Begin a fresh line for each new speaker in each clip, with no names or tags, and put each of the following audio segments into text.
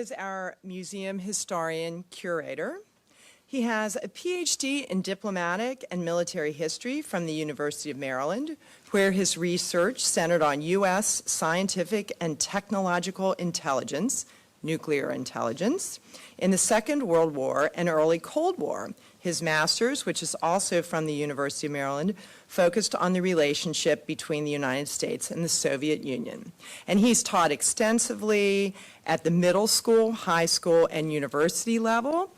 is our museum historian curator. He has a PhD in diplomatic and military history from the University of Maryland, where his research centered on U.S. scientific and technological intelligence, nuclear intelligence, in the Second World War and early Cold War. His master's, which is also from the University of Maryland, focused on the relationship between the United States and the Soviet Union. And he's taught extensively at the middle school, high school, and university level.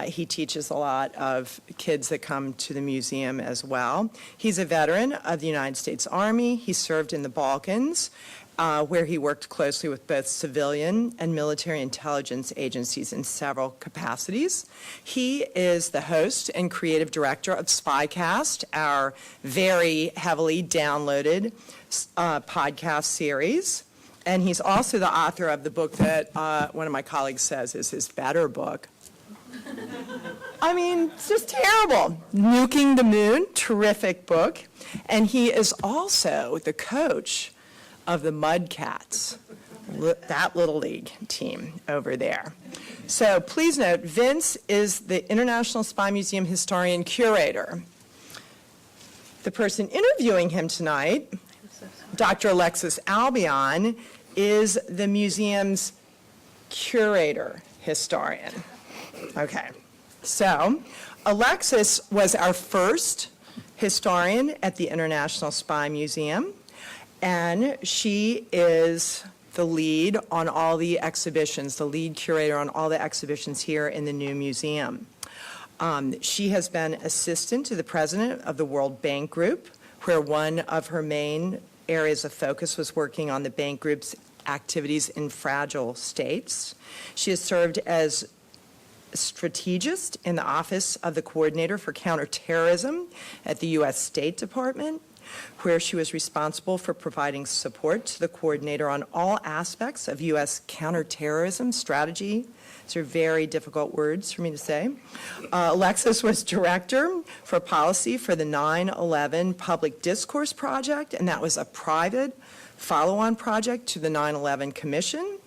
He teaches a lot of kids that come to the museum as well. He's a veteran of the United States Army. He served in the Balkans, where he worked closely with both civilian and military intelligence agencies in several capacities. He is the host and creative director of Spycast, our very heavily downloaded podcast series. And he's also the author of the book that one of my colleagues says is his better book. I mean, it's just terrible. Nuking the Moon, terrific book. And he is also the coach of the Mudcats, that little league team over there. So please note, Vince is the International Spy Museum historian curator. The person interviewing him tonight, Dr. Alexis Albion, is the museum's curator historian. Okay, so Alexis was our first historian at the International Spy Museum, and she is the lead on all the exhibitions, the lead curator on all the exhibitions here in the new museum. She has been assistant to the president of the World Bank Group, where one of her main areas of focus was working on the Bank Group's activities in fragile states. She has served as strategist in the Office of the Coordinator for Counterterrorism at the U.S. State Department, where she was responsible for providing support to the coordinator on all aspects of U.S. counterterrorism strategy. These are very difficult words for me to say. Alexis was director for policy for the 9/11 Public Discourse Project, and that was a private follow-on project to the 9/11 Commission.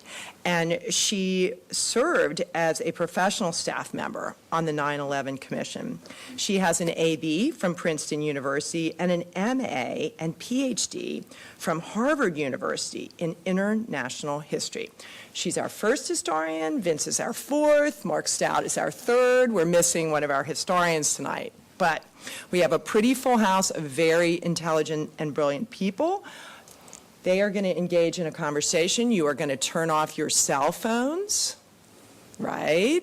And she served as a professional staff member on the 9/11 Commission. She has an AB from Princeton University and an MA and PhD from Harvard University in international history. She's our first historian, Vince is our fourth, Mark Stout is our third. We're missing one of our historians tonight. But we have a pretty full house of very intelligent and brilliant people. They are going to engage in a conversation. You are going to turn off your cell phones, right?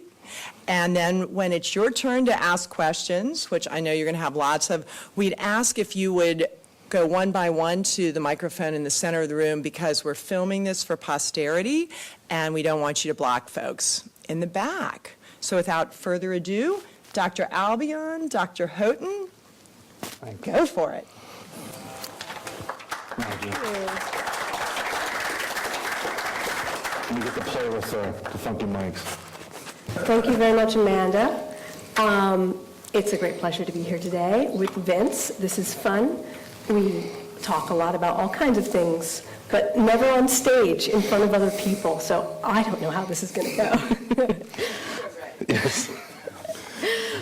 And then when it's your turn to ask questions, which I know you're going to have lots of, we'd ask if you would go one by one to the microphone in the center of the room, because we're filming this for posterity, and we don't want you to block folks in the back. So without further ado, Dr. Albion, Dr. Houghton, go for it.
Maggie. You get to play with the funky mics.
Thank you very much, Amanda. It's a great pleasure to be here today with Vince. This is fun. We talk a lot about all kinds of things, but never on stage in front of other people, so I don't know how this is going to go.
Yes.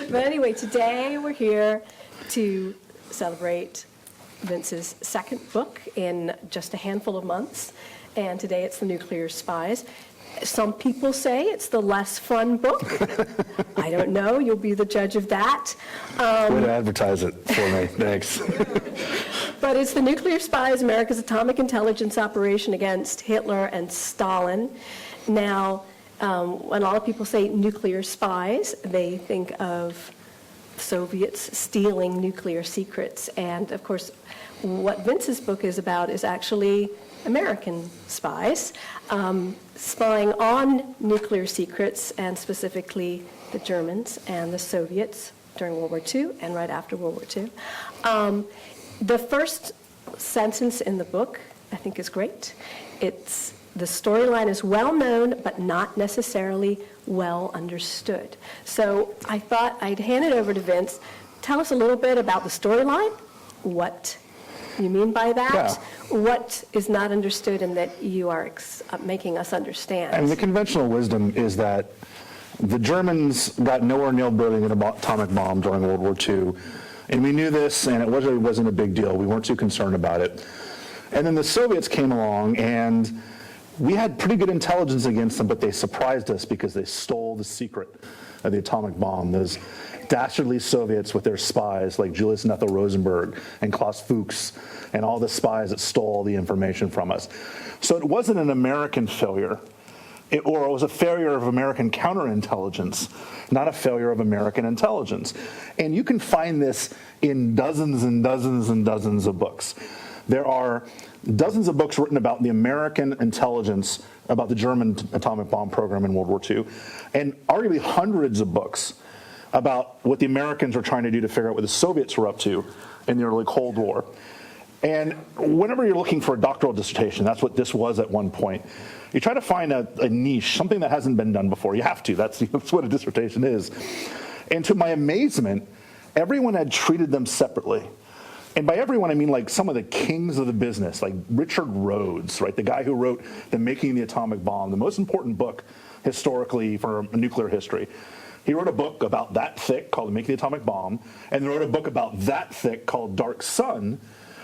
But anyway, today we're here to celebrate Vince's second book in just a handful of months, and today it's The Nuclear Spies. Some people say it's the less fun book. I don't know. You'll be the judge of that.
Way to advertise it for me. Thanks.
But it's The Nuclear Spies, America's atomic intelligence operation against Hitler and Stalin. Now, when a lot of people say nuclear spies, they think of Soviets stealing nuclear secrets. And of course, what Vince's book is about is actually American spies, spying on nuclear secrets, and specifically the Germans and the Soviets during World War II and right after World War II. The first sentence in the book, I think, is great. It's the storyline is well known, but not necessarily well understood. So I thought I'd hand it over to Vince. Tell us a little bit about the storyline, what you mean by that?
Yeah.
What is not understood and that you are making us understand?
And the conventional wisdom is that the Germans got nowhere near building an atomic bomb during World War II, and we knew this, and it wasn't a big deal. We weren't too concerned about it. And then the Soviets came along, and we had pretty good intelligence against them, but they surprised us because they stole the secret of the atomic bomb. Those dastardly Soviets with their spies like Julius and Ethel Rosenberg and Klaus Fuchs and all the spies that stole all the information from us. So it wasn't an American failure. It was a failure of American counterintelligence, not a failure of American intelligence. And you can find this in dozens and dozens and dozens of books. There are dozens of books written about the American intelligence about the German atomic bomb program in World War II, and arguably hundreds of books about what the Americans were trying to do to figure out what the Soviets were up to in the early Cold War. And whenever you're looking for a doctoral dissertation, that's what this was at one point, you try to find a niche, something that hasn't been done before. You have to. That's what a dissertation is. And to my amazement, everyone had treated them separately. And by everyone, I mean like some of the kings of the business, like Richard Rhodes, right? The guy who wrote The Making of the Atomic Bomb, the most important book historically for nuclear history. He wrote a book about that thick called The Making of the Atomic Bomb, and he wrote a book about that thick called Dark Sun.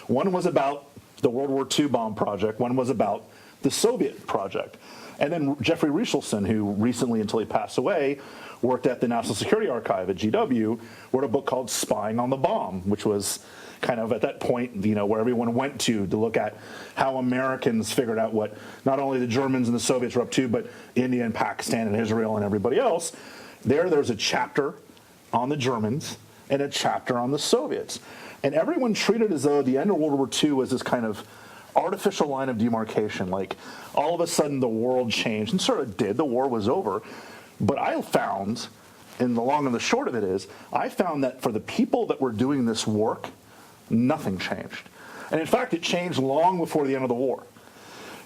One was about the World War II bomb project. One was about the Soviet project. And then Jeffrey Richelson, who recently, until he passed away, worked at the National Security Archive at GW, wrote a book called Spying on the Bomb, which was kind of at that point, where everyone went to look at how Americans figured out what not only the Germans and the Soviets were up to, but India and Pakistan and Israel and everybody else. There's a chapter on the Germans and a chapter on the Soviets. And everyone treated as though the end of World War II was this kind of artificial line of demarcation. Like, all of a sudden the world changed, and sort of did. The war was over. But I found, and the long and the short of it is, I found that for the people that were doing this work, nothing changed. And in fact, it changed long before the end of the war.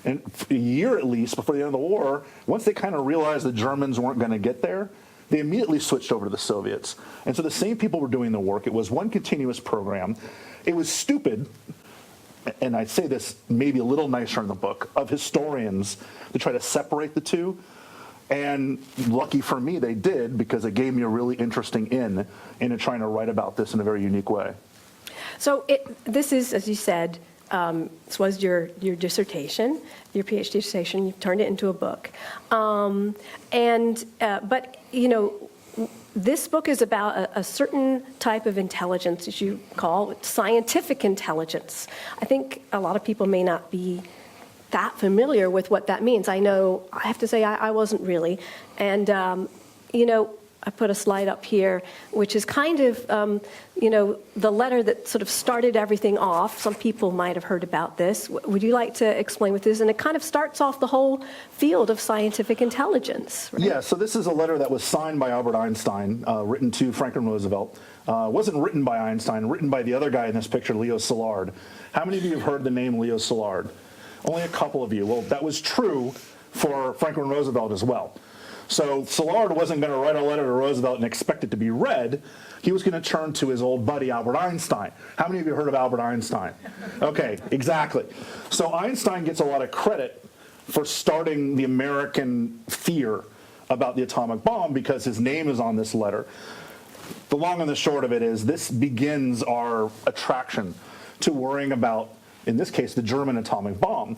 And a year at least before the end of the war, once they kind of realized the Germans weren't going to get there, they immediately switched over to the Soviets. And so the same people were doing the work. It was one continuous program. It was stupid, and I say this maybe a little nicer in the book, of historians to try to separate the two. And lucky for me, they did, because it gave me a really interesting into trying to write about this in a very unique way.
So this is, as you said, this was your dissertation, your PhD dissertation. You've turned it into a book. But, this book is about a certain type of intelligence, as you call it, scientific intelligence. I think a lot of people may not be that familiar with what that means. I know, I have to say, I wasn't really. And, I put a slide up here, which is kind of, the letter that sort of started everything off. Some people might have heard about this. Would you like to explain what this is? And it kind of starts off the whole field of scientific intelligence, right?
Yeah, so this is a letter that was signed by Albert Einstein, written to Franklin Roosevelt. It wasn't written by Einstein, written by the other guy in this picture, Leo Szilard. How many of you have heard the name Leo Szilard? Only a couple of you. Well, that was true for Franklin Roosevelt as well. So Szilard wasn't going to write a letter to Roosevelt and expect it to be read. He was going to turn to his old buddy, Albert Einstein. How many of you heard of Albert Einstein? Okay, exactly. So Einstein gets a lot of credit for starting the American fear about the atomic bomb because his name is on this letter. The long and the short of it is this begins our attraction to worrying about, in this case, the German atomic bomb.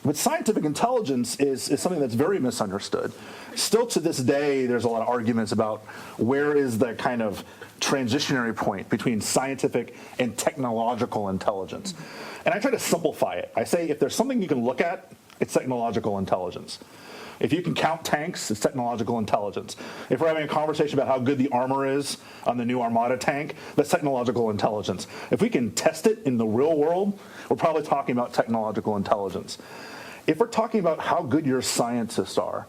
But scientific intelligence is something that's very misunderstood. Still to this day, there's a lot of arguments about where is the kind of transitionary point between scientific and technological intelligence. And I try to simplify it. I say if there's something you can look at, it's technological intelligence. If you can count tanks, it's technological intelligence. If we're having a conversation about how good the armor is on the new Armada tank, that's technological intelligence. If we can test it in the real world, we're probably talking about technological intelligence. If we're talking about how good your scientists are,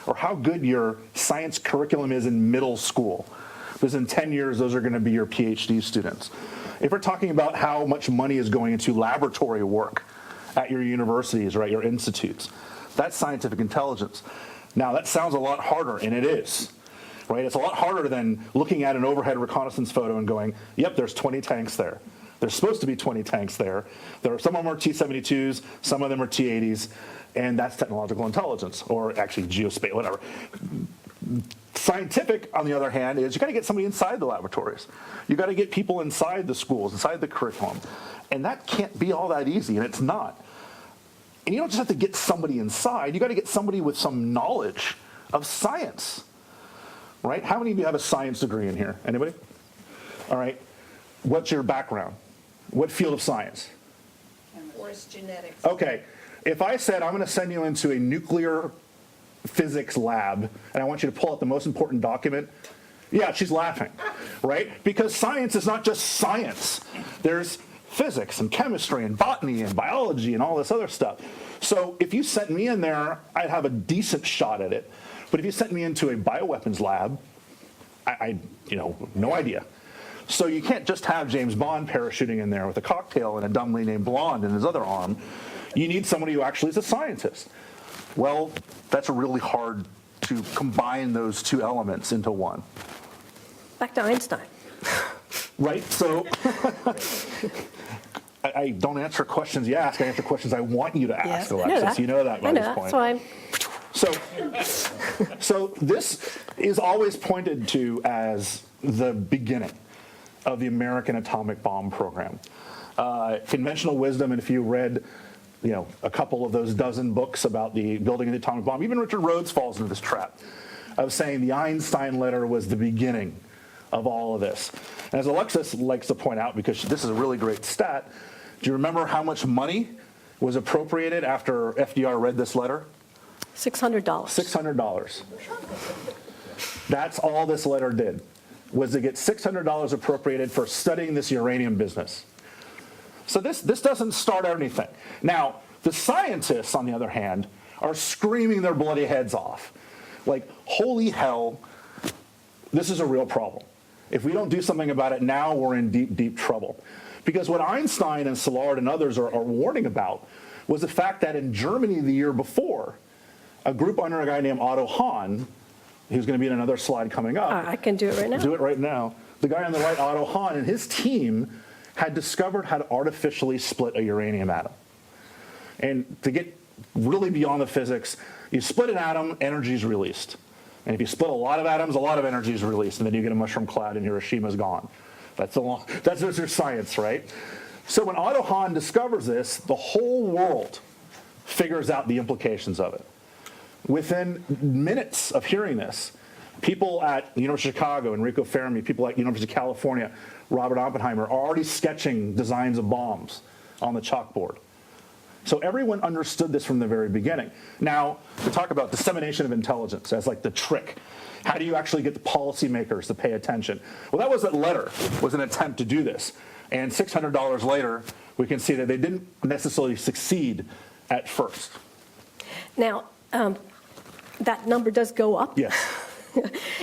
or how good your science curriculum is in middle school, because in 10 years, those are going to be your PhD students. If we're talking about how much money is going into laboratory work at your universities or at your institutes, that's scientific intelligence. Now, that sounds a lot harder, and it is. Right? It's a lot harder than looking at an overhead reconnaissance photo and going, yep, there's 20 tanks there. There's supposed to be 20 tanks there. Some of them are T-72s, some of them are T-80s, and that's technological intelligence, or actually geospatial, whatever. Scientific, on the other hand, is you got to get somebody inside the laboratories. You got to get people inside the schools, inside the curriculum. And that can't be all that easy, and it's not. And you don't just have to get somebody inside. You got to get somebody with some knowledge of science, right? How many of you have a science degree in here? Anybody? All right. What's your background? What field of science?
Force genetics.
Okay. If I said I'm going to send you into a nuclear physics lab and I want you to pull out the most important document, yeah, she's laughing, right? Because science is not just science. There's physics and chemistry and botany and biology and all this other stuff. So if you sent me in there, I'd have a decent shot at it. But if you sent me into a bioweapons lab, I no idea. So you can't just have James Bond parachuting in there with a cocktail and a dumbly named blonde in his other arm. You need somebody who actually is a scientist. Well, that's really hard to combine those two elements into one.
Back to Einstein.
Right? So I don't answer questions you ask. I answer questions I want you to ask,
Yes, I know
Alexis.
that.
You know that by
I know,
this point.
that's why I'm...
So this is always pointed to as the beginning of the American atomic bomb program. Conventional wisdom, and if you read a couple of those dozen books about the building of the atomic bomb, even Richard Rhodes falls into this trap of saying the Einstein letter was the beginning of all of this. And as Alexis likes to point out, because this is a really great stat, do you remember how much money was appropriated after FDR read this letter?
$600.
$600. That's all this letter did, was to get $600 appropriated for studying this uranium business. So this doesn't start anything. Now, the scientists, on the other hand, are screaming their bloody heads off. Like, holy hell, this is a real problem. If we don't do something about it now, we're in deep, deep trouble. Because what Einstein and Szilard and others are warning about was the fact that in Germany the year before, a group under a guy named Otto Hahn, who's going to be in another slide coming up.
I can do it right now.
Do it right now. The guy on the right, Otto Hahn, and his team had discovered how to artificially split a uranium atom. And to get really beyond the physics, you split an atom, energy is released. And if you split a lot of atoms, a lot of energy is released, and then you get a mushroom cloud and Hiroshima's gone. That's your science, right? So when Otto Hahn discovers this, the whole world figures out the implications of it. Within minutes of hearing this, people at the University of Chicago, Enrico Fermi, people at the University of California, Robert Oppenheimer, are already sketching designs of bombs on the chalkboard. So everyone understood this from the very beginning. Now, to talk about dissemination of intelligence as like the trick. How do you actually get the policymakers to pay attention? Well, that letter was an attempt to do this. And $600 later, we can see that they didn't necessarily succeed at first.
Now, that number does go up.
Yes.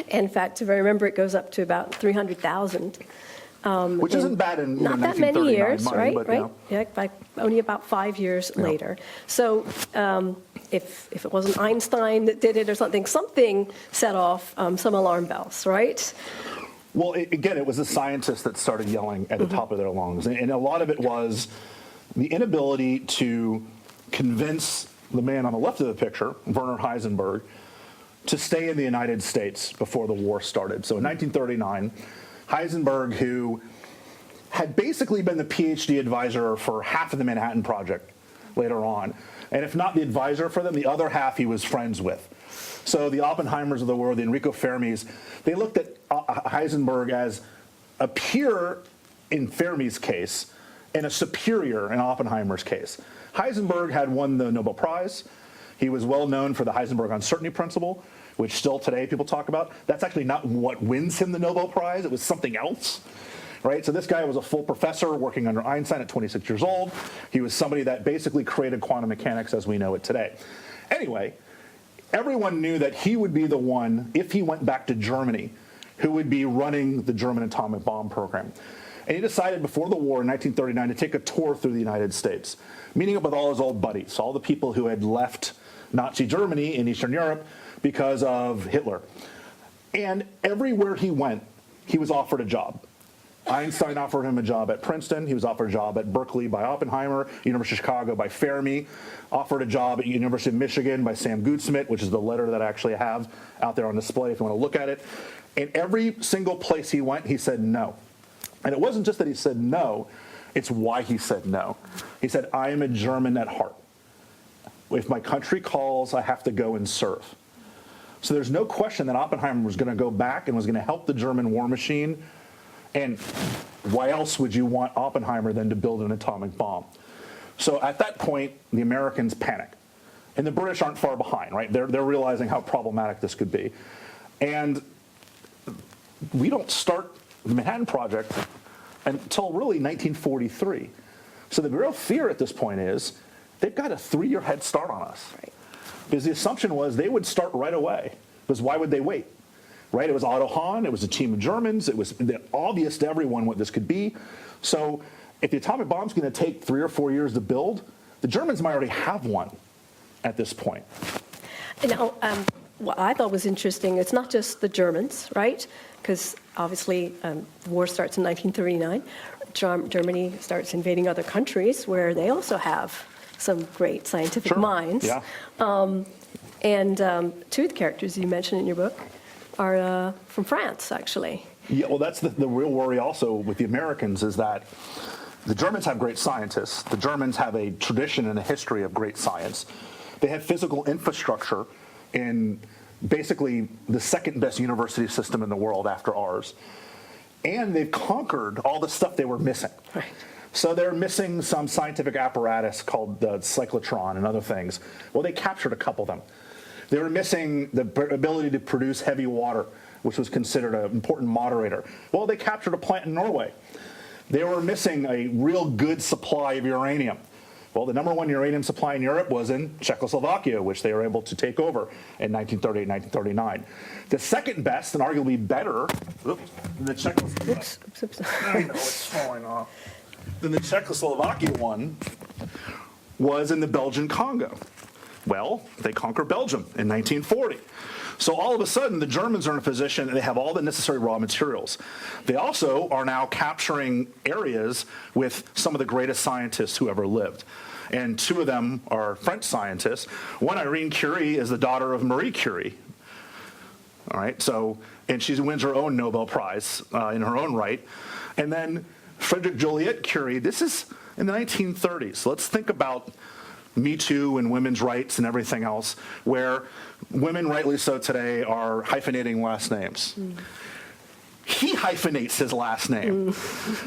In fact, if I remember, it goes up to about 300,000.
Which isn't bad in
not that many years,
money,
right?
But,
right. Yeah, only about 5 years later. So if it wasn't Einstein that did it or something set off some alarm bells, right?
Well, again, it was the scientists that started yelling at the top of their lungs. And a lot of it was the inability to convince the man on the left of the picture, Werner Heisenberg, to stay in the United States before the war started. So in 1939, Heisenberg, who had basically been the PhD advisor for half of the Manhattan Project later on, and if not the advisor for them, the other half he was friends with. So the Oppenheimers of the world, the Enrico Fermis, they looked at Heisenberg as a peer in Fermi's case and a superior in Oppenheimer's case. Heisenberg had won the Nobel Prize. He was well known for the Heisenberg uncertainty principle, which still today people talk about. That's actually not what wins him the Nobel Prize. It was something else, right? So this guy was a full professor working under Einstein at 26 years old. He was somebody that basically created quantum mechanics as we know it today. Anyway, everyone knew that he would be the one, if he went back to Germany, who would be running the German atomic bomb program. And he decided before the war in 1939 to take a tour through the United States, meeting up with all his old buddies, all the people who had left Nazi Germany in Eastern Europe because of Hitler. And everywhere he went, he was offered a job. Einstein offered him a job at Princeton. He was offered a job at Berkeley by Oppenheimer, University of Chicago by Fermi, offered a job at University of Michigan by Sam Goudsmit, which is the letter that I actually have out there on display if you want to look at it. And every single place he went, he said no. And it wasn't just that he said no, it's why he said no. He said, I am a German at heart. If my country calls, I have to go and serve. So there's no question that Oppenheimer was going to go back and was going to help the German war machine. And why else would you want Oppenheimer than to build an atomic bomb? So at that point, the Americans panic. And the British aren't far behind, right? They're realizing how problematic this could be. And we don't start the Manhattan Project until really 1943. So the real fear at this point is they've got a 3-year head start on us.
Right.
Because the assumption was they would start right away. Because why would they wait? Right? It was Otto Hahn. It was a team of Germans. It was obvious to everyone what this could be. So if the atomic bomb's going to take 3 or 4 years to build, the Germans might already have one at this point.
What I thought was interesting, it's not just the Germans, right? Because obviously the war starts in 1939. Germany starts invading other countries where they also have some great scientific minds.
Yeah.
And two of the characters you mentioned in your book are from France, actually.
Yeah, well, that's the real worry also with the Americans is that the Germans have great scientists. The Germans have a tradition and a history of great science. They have physical infrastructure in basically the second best university system in the world after ours. And they've conquered all the stuff they were missing.
Right.
So they're missing some scientific apparatus called the cyclotron and other things. Well, they captured a couple of them. They were missing the ability to produce heavy water, which was considered an important moderator. Well, they captured a plant in Norway. They were missing a real good supply of uranium. Well, the number one uranium supply in Europe was in Czechoslovakia, which they were able to take over in 1938, 1939. The second best, and arguably better, than the Czechoslovakia one was in the Belgian Congo. Well, they conquer Belgium in 1940. So all of a sudden, the Germans are in a position, and they have all the necessary raw materials. They also are now capturing areas with some of the greatest scientists who ever lived. And two of them are French scientists. One, Irene Curie, is the daughter of Marie Curie. All right, so, and she wins her own Nobel Prize in her own right. And then Frederick Joliot Curie, this is in the 1930s. Let's think about Me Too and women's rights and everything else, where women, rightly so today, are hyphenating last names. He hyphenates his last name,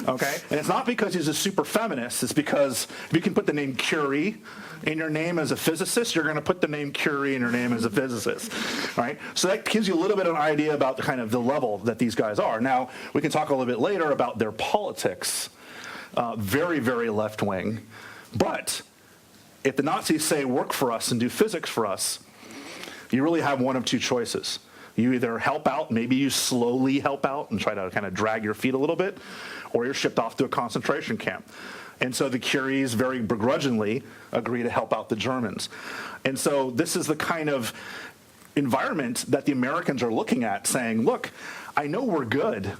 okay? And it's not because he's a super feminist. It's because if you can put the name Curie in your name as a physicist, you're going to put the name Curie in your name as a physicist, right? So that gives you a little bit of an idea about the kind of the level that these guys are. Now, we can talk a little bit later about their politics. Very, very left-wing. But if the Nazis say work for us and do physics for us, you really have one of two choices. You either help out, maybe you slowly help out and try to kind of drag your feet a little bit, or you're shipped off to a concentration camp. And so the Curies very begrudgingly agree to help out the Germans. And so this is the kind of environment that the Americans are looking at, saying, look, I know we're good,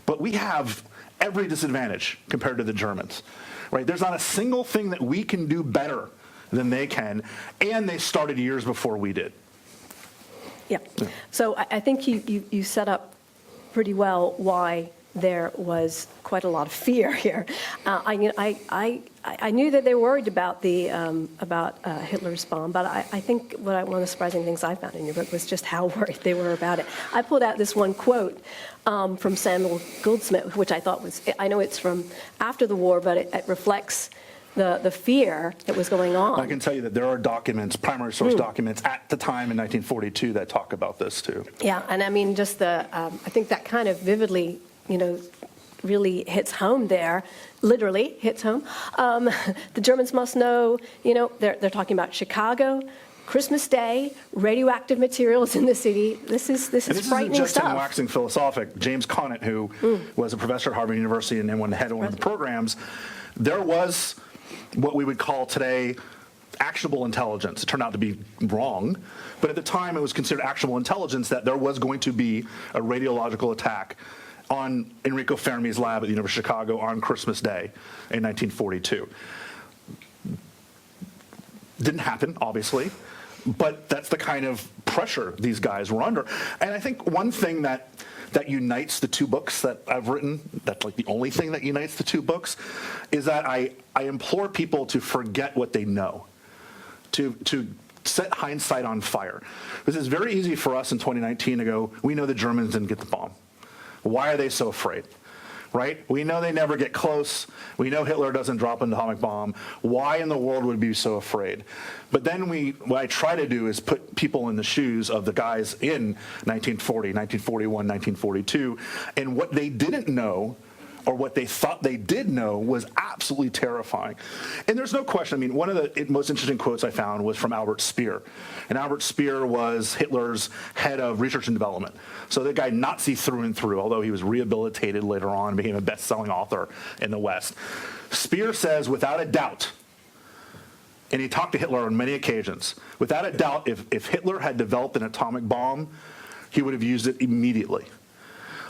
but we have every disadvantage compared to the Germans. Right? There's not a single thing that we can do better than they can, and they started years before we did.
Yeah. So I think you set up pretty well why there was quite a lot of fear here. I knew that they were worried about the Hitler's bomb, but I think one of the surprising things I found in your book was just how worried they were about it. I pulled out this one quote from Samuel Goldsmith, which I thought was, I know it's from after the war, but it reflects the fear that was going on.
I can tell you that there are documents, primary source documents at the time in 1942 that talk about this too.
Yeah, and I mean, just I think that kind of vividly, really hits home there, literally hits home. The Germans must know, they're talking about Chicago, Christmas Day, radioactive materials in the city. This is frightening
just
stuff.
In waxing philosophic. James Conant, who was a professor at Harvard University and then had one of the programs, there was what we would call today actionable intelligence. It turned out to be wrong, but at the time it was considered actionable intelligence that there was going to be a radiological attack on Enrico Fermi's lab at the University of Chicago on Christmas Day in 1942. Didn't happen, obviously, but that's the kind of pressure these guys were under. And I think one thing that unites the two books that I've written, that's like the only thing that unites the two books, is that I implore people to forget what they know, to set hindsight on fire. Because it's very easy for us in 2019 to go, we know the Germans didn't get the bomb. Why are they so afraid? Right? We know they never get close. We know Hitler doesn't drop an atomic bomb. Why in the world would we be so afraid? But then what I try to do is put people in the shoes of the guys in 1940, 1941, 1942, and what they didn't know, or what they thought they did know, was absolutely terrifying. And there's no question, I mean, one of the most interesting quotes I found was from Albert Speer. And Albert Speer was Hitler's head of research and development. So the guy Nazi through and through, although he was rehabilitated later on and became a best-selling author in the West. Speer says, without a doubt, and he talked to Hitler on many occasions, without a doubt, if Hitler had developed an atomic bomb, he would have used it immediately.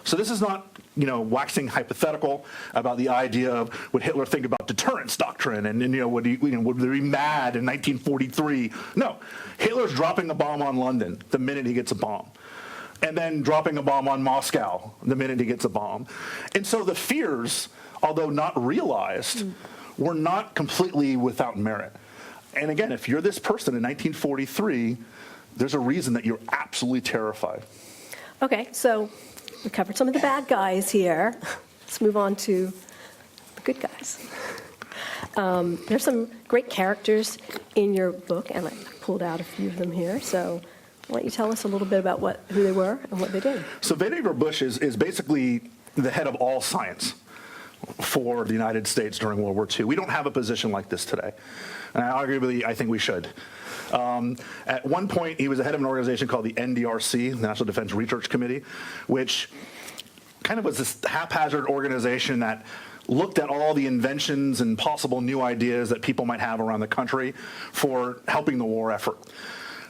So this is not, waxing hypothetical about the idea of would Hitler think about deterrence doctrine and would he be mad in 1943? No, Hitler's dropping a bomb on London the minute he gets a bomb, and then dropping a bomb on Moscow the minute he gets a bomb. And so the fears, although not realized, were not completely without merit. And again, if you're this person in 1943, there's a reason that you're absolutely terrified.
Okay, so we covered some of the bad guys here. Let's move on to the good guys. There's some great characters in your book, and I pulled out a few of them here. So why don't you tell us a little bit about who they were and what they did? So
Vannevar Bush is basically the head of all science for the United States during World War II. We don't have a position like this today. And arguably, I think we should. At one point, he was the head of an organization called the NDRC, the National Defense Research Committee, which kind of was this haphazard organization that looked at all the inventions and possible new ideas that people might have around the country for helping the war effort,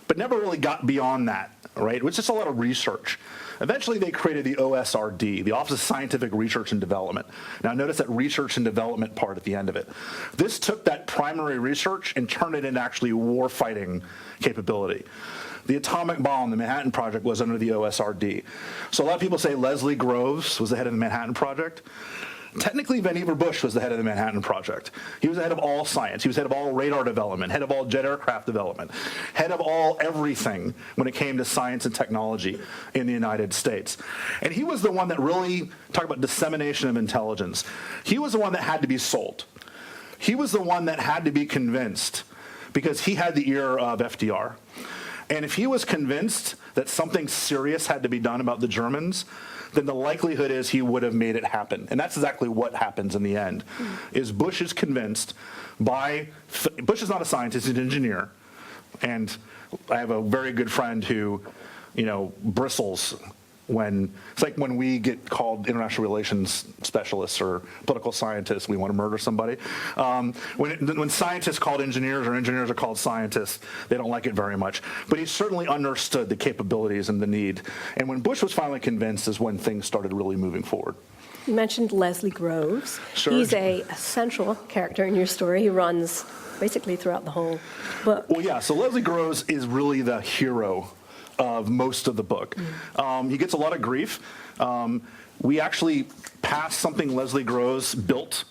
but never really got beyond that, right? It was just a lot of research. Eventually, they created the OSRD, the Office of Scientific Research and Development. Now, notice that research and development part at the end of it. This took that primary research and turned it into actually war-fighting capability. The atomic bomb, the Manhattan Project, was under the OSRD. So a lot of people say Leslie Groves was the head of the Manhattan Project. Technically, Vannevar Bush was the head of the Manhattan Project. He was the head of all science. He was head of all radar development, head of all jet aircraft development, head of all everything when it came to science and technology in the United States. And he was the one that really, talk about dissemination of intelligence, he was the one that had to be sold. He was the one that had to be convinced because he had the ear of FDR. And if he was convinced that something serious had to be done about the Germans, then the likelihood is he would have made it happen. And that's exactly what happens in the end, is Bush is convinced Bush is not a scientist, he's an engineer. And I have a very good friend who, bristles it's like when we get called international relations specialists or political scientists, we want to murder somebody. When scientists called engineers or engineers are called scientists, they don't like it very much. But he certainly understood the capabilities and the need. And when Bush was finally convinced is when things started really moving forward.
You mentioned Leslie Groves.
Sure.
He's a central character in your story. He runs basically throughout the whole book.
Well, yeah, so Leslie Groves is really the hero of most of the book. He gets a lot of grief. We actually passed something Leslie Groves built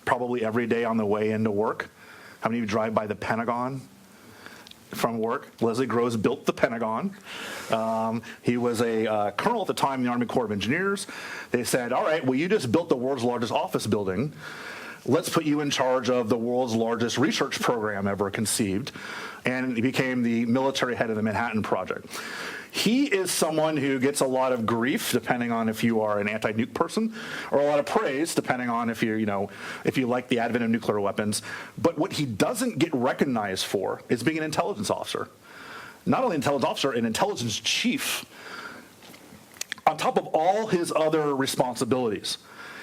probably every day on the way into work. How many of you drive by the Pentagon from work? Leslie Groves built the Pentagon. He was a colonel at the time in the Army Corps of Engineers. They said, all right, well, you just built the world's largest office building. Let's put you in charge of the world's largest research program ever conceived. And he became the military head of the Manhattan Project. He is someone who gets a lot of grief, depending on if you are an anti-nuke person, or a lot of praise, depending on if if you like the advent of nuclear weapons. But what he doesn't get recognized for is being an intelligence officer. Not only an intelligence officer, an intelligence chief, on top of all his other responsibilities,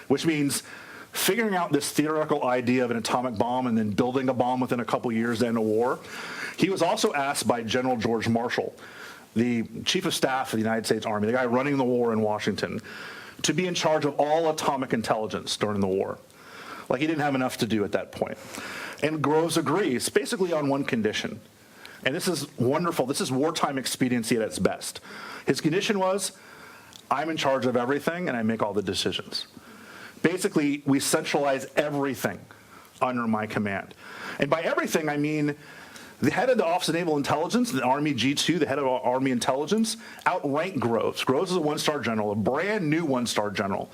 which means figuring out this theoretical idea of an atomic bomb and then building a bomb within a couple years to end a war. He was also asked by General George Marshall, the chief of staff of the United States Army, the guy running the war in Washington, to be in charge of all atomic intelligence during the war. Like, he didn't have enough to do at that point. And Groves agrees, basically on one condition. And this is wonderful. This is wartime expediency at its best. His condition was, I'm in charge of everything and I make all the decisions. Basically, we centralize everything under my command. And by everything, I mean the head of the Office of Naval Intelligence, the Army G2, the head of Army Intelligence, outranked Groves. Groves is a one-star general, a brand new one-star general.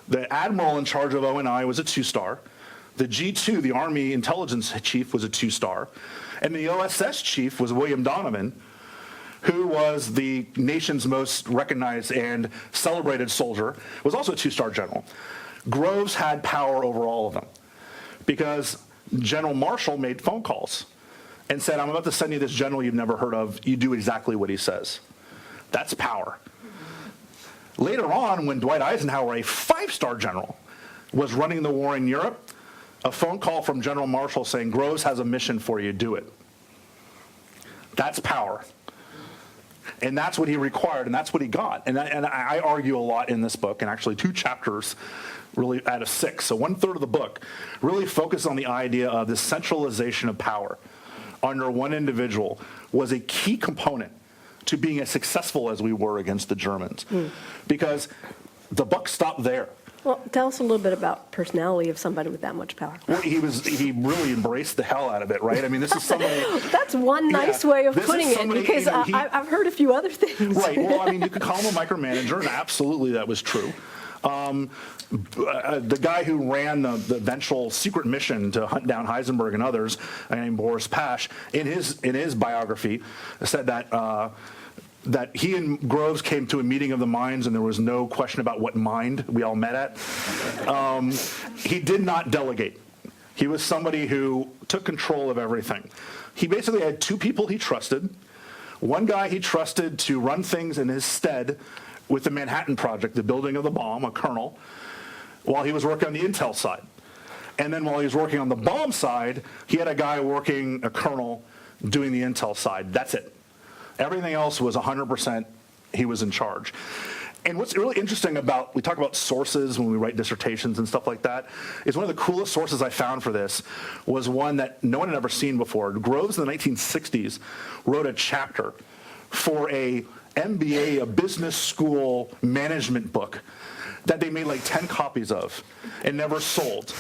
The admiral in charge of O&I was a two-star. The G2, the Army Intelligence chief, was a two-star. And the OSS chief was William Donovan, who was the nation's most recognized and celebrated soldier, was also a two-star general. Groves had power over all of them because General Marshall made phone calls and said, I'm about to send you this general you've never heard of. You do exactly what he says. That's power. Later on, when Dwight Eisenhower, a five-star general, was running the war in Europe, a phone call from General Marshall saying, Groves has a mission for you, do it. That's power. And that's what he required, and that's what he got. And I argue a lot in this book, and actually 2 chapters really out of 6, so 1/3 of the book, really focus on the idea of the centralization of power under one individual was a key component to being as successful as we were against the Germans. Because the buck stopped there.
Well, tell us a little bit about personality of somebody with that much power.
Well, he really embraced the hell out of it, right? I mean, this is somebody...
That's one nice way of putting it, because I've heard a few other things.
Right, well, I mean, you could call him a micromanager, and absolutely that was true. The guy who ran the eventual secret mission to hunt down Heisenberg and others, named Boris Pash, in his biography, said that he and Groves came to a meeting of the minds, and there was no question about what mind we all met at. He did not delegate. He was somebody who took control of everything. He basically had 2 people he trusted. One guy he trusted to run things in his stead with the Manhattan Project, the building of the bomb, a colonel, while he was working on the intel side. And then while he was working on the bomb side, he had a guy working, a colonel, doing the intel side. That's it. Everything else was 100% he was in charge. And what's really interesting about, we talk about sources when we write dissertations and stuff like that, is one of the coolest sources I found for this was one that no one had ever seen before. Groves in the 1960s wrote a chapter for a MBA, a business school management book that they made like 10 copies of and never sold.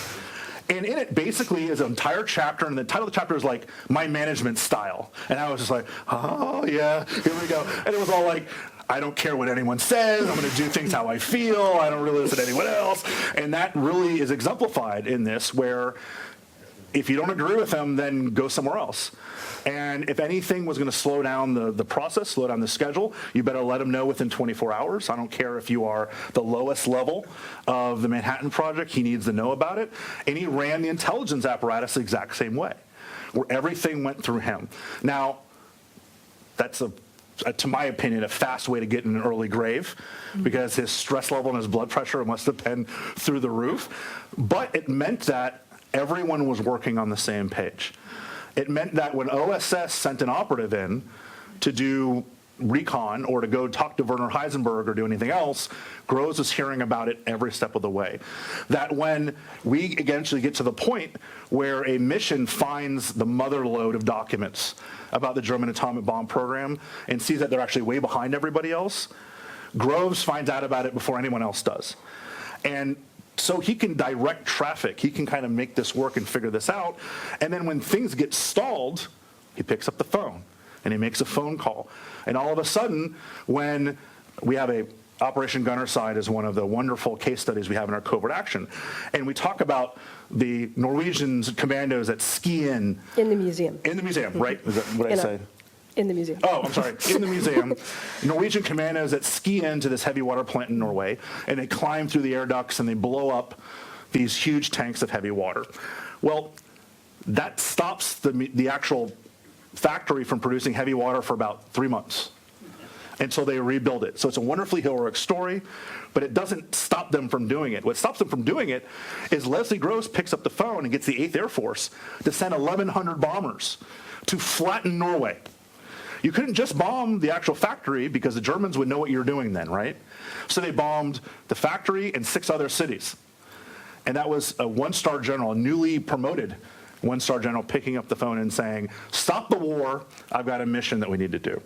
And in it basically is an entire chapter, and the title of the chapter is like, My Management Style. And I was just like, oh yeah, here we go. And it was all like, I don't care what anyone says, I'm going to do things how I feel, I don't really listen to anyone else. And that really is exemplified in this, where if you don't agree with them, then go somewhere else. And if anything was going to slow down the process, slow down the schedule, you better let them know within 24 hours. I don't care if you are the lowest level of the Manhattan Project, he needs to know about it. And he ran the intelligence apparatus the exact same way, where everything went through him. Now, that's to my opinion, a fast way to get in an early grave, because his stress level and his blood pressure must have been through the roof. But it meant that everyone was working on the same page. It meant that when OSS sent an operative in to do recon or to go talk to Werner Heisenberg or do anything else, Groves was hearing about it every step of the way. That when we eventually get to the point where a mission finds the mother lode of documents about the German atomic bomb program and sees that they're actually way behind everybody else, Groves finds out about it before anyone else does. And so he can direct traffic. He can kind of make this work and figure this out. And then when things get stalled, he picks up the phone and he makes a phone call. And all of a sudden, when we have Operation Gunnerside is one of the wonderful case studies we have in our covert action. And we talk about the Norwegian commandos that ski in
the museum.
In the museum, right? Is that what I say?
In the museum.
Oh, I'm sorry. In the museum, Norwegian commandos that ski into this heavy water plant in Norway, and they climb through the air ducts and they blow up these huge tanks of heavy water. Well, that stops the actual factory from producing heavy water for about 3 months until they rebuild it. So it's a wonderfully heroic story, but it doesn't stop them from doing it. What stops them from doing it is Leslie Groves picks up the phone and gets the 8th Air Force to send 1,100 bombers to flatten Norway. you couldn't just bomb the actual factory because the Germans would know what you were doing then, right? So they bombed the factory and 6 other cities. And that was a 1-star general, a newly promoted 1-star general, picking up the phone and saying, stop the war, I've got a mission that we need to do.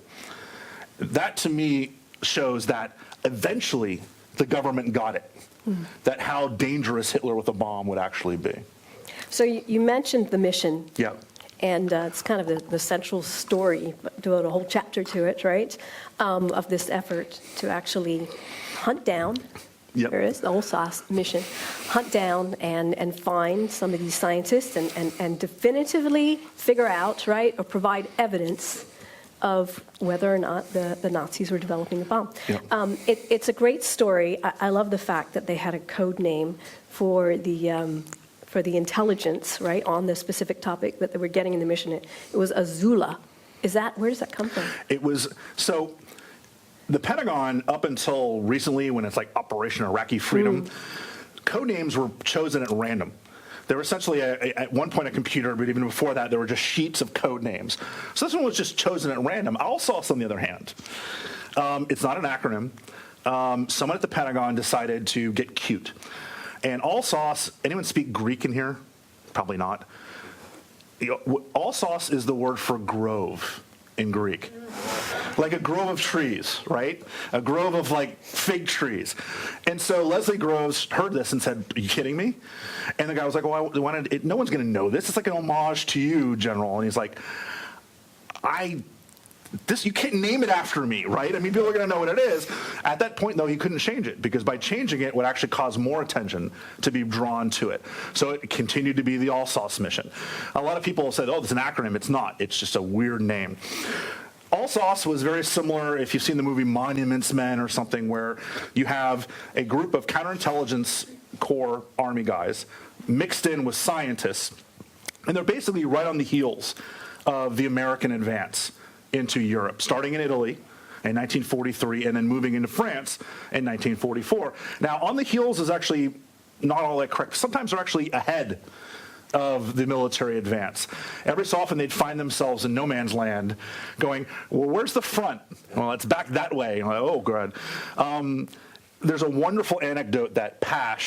That to me shows that eventually the government got it, that how dangerous Hitler with a bomb would actually be.
So you mentioned the mission.
Yeah.
And it's kind of the central story, devote a whole chapter to it, right, of this effort to actually hunt down,
Yep.
there is the whole sauce mission, hunt down and find some of these scientists and definitively figure out, right, or provide evidence of whether or not the Nazis were developing the bomb.
Yep.
It's a great story. I love the fact that they had a code name for the intelligence, right, on the specific topic that they were getting in the mission. It was Azula. Where does that come from?
It was, so the Pentagon, up until recently when it's like Operation Iraqi Freedom, code names were chosen at random. They were essentially, at one point, a computer, but even before that, there were just sheets of code names. So this one was just chosen at random. ALSOS, on the other hand, it's not an acronym. Someone at the Pentagon decided to get cute. And ALSOS, anyone speak Greek in here? Probably not. ALSOS is the word for grove in Greek. Like a grove of trees, right? A grove of like fig trees. And so Leslie Groves heard this and said, are you kidding me? And the guy was like, well, no one's going to know this. It's like an homage to you, General. And he's like, you can't name it after me, right? I mean, people are going to know what it is. At that point, though, he couldn't change it because by changing it would actually cause more attention to be drawn to it. So it continued to be the ALSOS mission. A lot of people said, oh, it's an acronym. It's not. It's just a weird name. ALSOS was very similar, if you've seen the movie Monuments Men or something, where you have a group of counterintelligence corps army guys mixed in with scientists, and they're basically right on the heels of the American advance into Europe, starting in Italy in 1943 and then moving into France in 1944. Now, on the heels is actually not all that correct. Sometimes they're actually ahead of the military advance. Every so often they'd find themselves in no man's land going, well, where's the front? Well, it's back that way. Like, oh, good. There's a wonderful anecdote that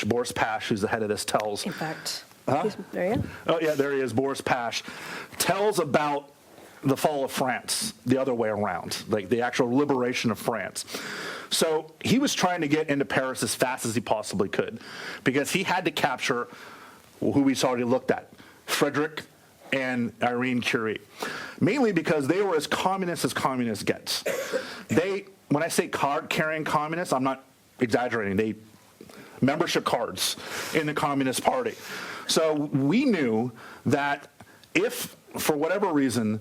Boris Pash, who's the head of this, tells.
In fact,
Huh?
there you go.
Oh, yeah, there he is, Boris Pash, tells about the fall of France the other way around, like the actual liberation of France. So he was trying to get into Paris as fast as he possibly could because he had to capture who we already looked at, Frederick and Irene Curie, mainly because they were as communist gets. When I say card-carrying communists, I'm not exaggerating. They membership cards in the Communist Party. So we knew that if, for whatever reason,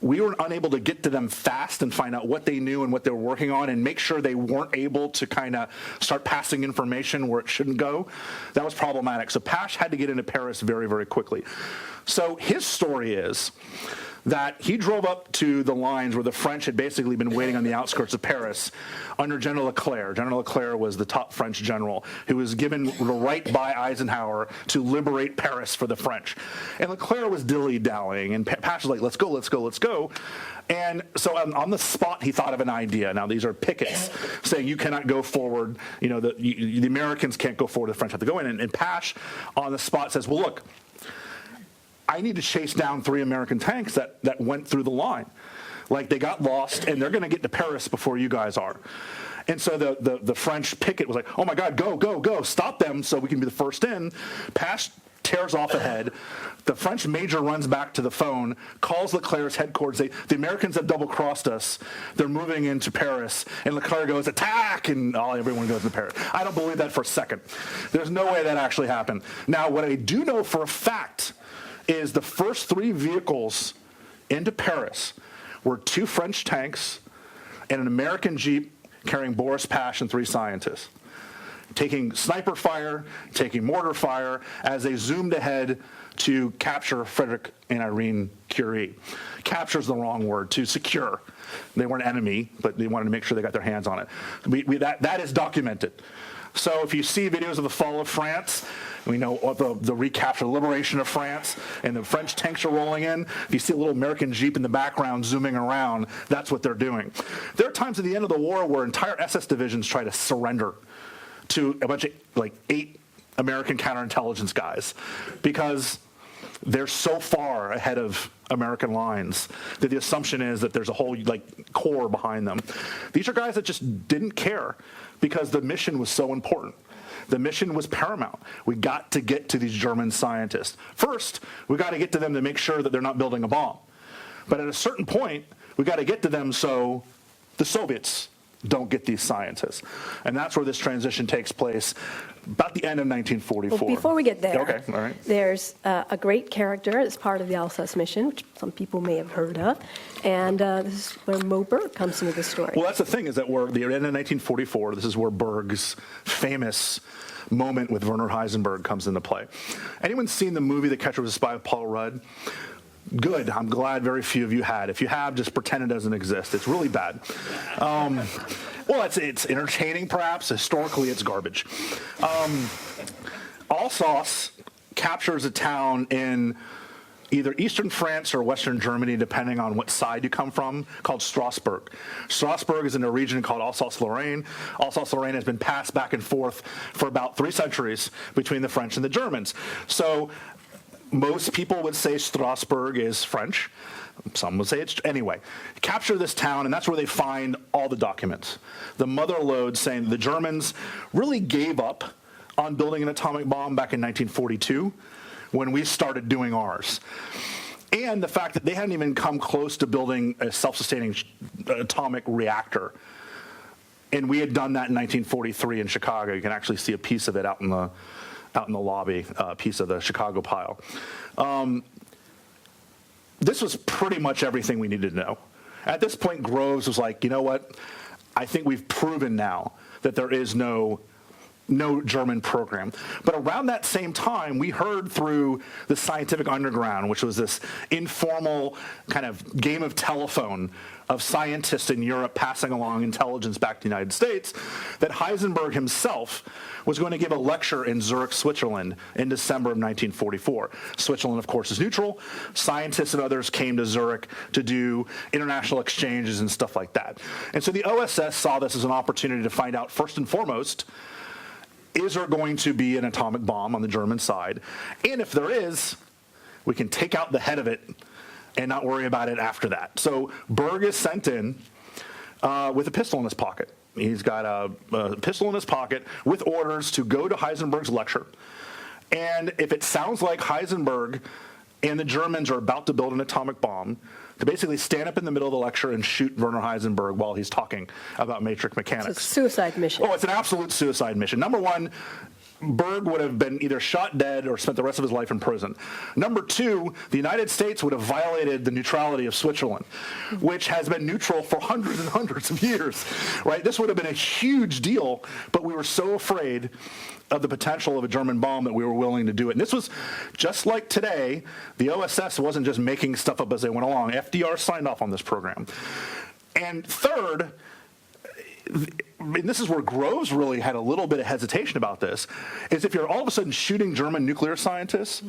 we were unable to get to them fast and find out what they knew and what they were working on and make sure they weren't able to kind of start passing information where it shouldn't go, that was problematic. So Pash had to get into Paris very, very quickly. So his story is that he drove up to the lines where the French had basically been waiting on the outskirts of Paris under General Leclerc. General Leclerc was the top French general who was given the right by Eisenhower to liberate Paris for the French. And Leclerc was dilly-dallying, and Pash was like, let's go, let's go, let's go. And so on the spot, he thought of an idea. Now, these are pickets saying you cannot go forward. You know, the Americans can't go forward, the French have to go in. And Pash on the spot says, well, look, I need to chase down 3 American tanks that went through the line. Like, they got lost, and they're going to get to Paris before you guys are. And so the French picket was like, oh, my God, go, go, go, stop them so we can be the first in. Pash tears off ahead. The French major runs back to the phone, calls Leclerc's headquarters. The Americans have double-crossed us. They're moving into Paris. And Leclerc goes, attack! And everyone goes to Paris. I don't believe that for a second. There's no way that actually happened. Now, what I do know for a fact is the first 3 vehicles into Paris were 2 French tanks and an American Jeep carrying Boris Pash and 3 scientists, taking sniper fire, taking mortar fire as they zoomed ahead to capture Frederick and Irene Curie. Capture is the wrong word, to secure. They weren't an enemy, but they wanted to make sure they got their hands on it. That is documented. So if you see videos of the fall of France, We know the recapture, the liberation of France, and the French tanks are rolling in. If you see a little American Jeep in the background zooming around, that's what they're doing. There are times at the end of the war where entire SS divisions try to surrender to a bunch of, like, 8 American counterintelligence guys because they're so far ahead of American lines that the assumption is that there's a whole, like, core behind them. These are guys that just didn't care because the mission was so important. The mission was paramount. We got to get to these German scientists. First, we got to get to them to make sure that they're not building a bomb. But at a certain point, we got to get to them so the Soviets don't get these scientists. And that's where this transition takes place about the end of 1944.
Well, before we get there,
okay, all right.
There's a great character that's part of the Alsace mission, which some people may have heard of, and this is where Mo Berg comes into the story.
Well, that's the thing, is that we're the end of 1944, this is where Berg's famous moment with Werner Heisenberg comes into play. Anyone seen the movie The Catcher Was a Spy with Paul Rudd? Good. I'm glad very few of you had. If you have, just pretend it doesn't exist. It's really bad. Well, it's entertaining, perhaps. Historically, it's garbage. Alsace captures a town in either eastern France or western Germany, depending on what side you come from, called Strasbourg. Strasbourg is in a region called Alsace-Lorraine. Alsace-Lorraine has been passed back and forth for about 3 centuries between the French and the Germans. So most people would say Strasbourg is French. Some would say it's, anyway. Capture this town, and that's where they find all the documents. The mother lode saying the Germans really gave up on building an atomic bomb back in 1942 when we started doing ours. And the fact that they hadn't even come close to building a self-sustaining atomic reactor. And we had done that in 1943 in Chicago. You can actually see a piece of it out in the lobby, piece of the Chicago pile. This was pretty much everything we needed to know. At this point, Groves was like, you know what? I think we've proven now that there is no German program. But around that same time, we heard through the scientific underground, which was this informal kind of game of telephone of scientists in Europe passing along intelligence back to the United States, that Heisenberg himself was going to give a lecture in Zurich, Switzerland in December of 1944. Switzerland, of course, is neutral. Scientists and others came to Zurich to do international exchanges and stuff like that. And so the OSS saw this as an opportunity to find out, first and foremost, is there going to be an atomic bomb on the German side? And if there is, we can take out the head of it and not worry about it after that. So Berg is sent in with a pistol in his pocket. He's got a pistol in his pocket with orders to go to Heisenberg's lecture. And if it sounds like Heisenberg and the Germans are about to build an atomic bomb, to basically stand up in the middle of the lecture and shoot Werner Heisenberg while he's talking about matrix mechanics.
It's a suicide mission.
Oh, it's an absolute suicide mission. Number one, Berg would have been either shot dead or spent the rest of his life in prison. Number two, the United States would have violated the neutrality of Switzerland, which has been neutral for hundreds and hundreds of years, right? This would have been a huge deal, but we were so afraid of the potential of a German bomb that we were willing to do it. And this was just like today. The OSS wasn't just making stuff up as they went along. FDR signed off on this program. And third, and this is where Groves really had a little bit of hesitation about this, is if you're all of a sudden shooting German nuclear scientists,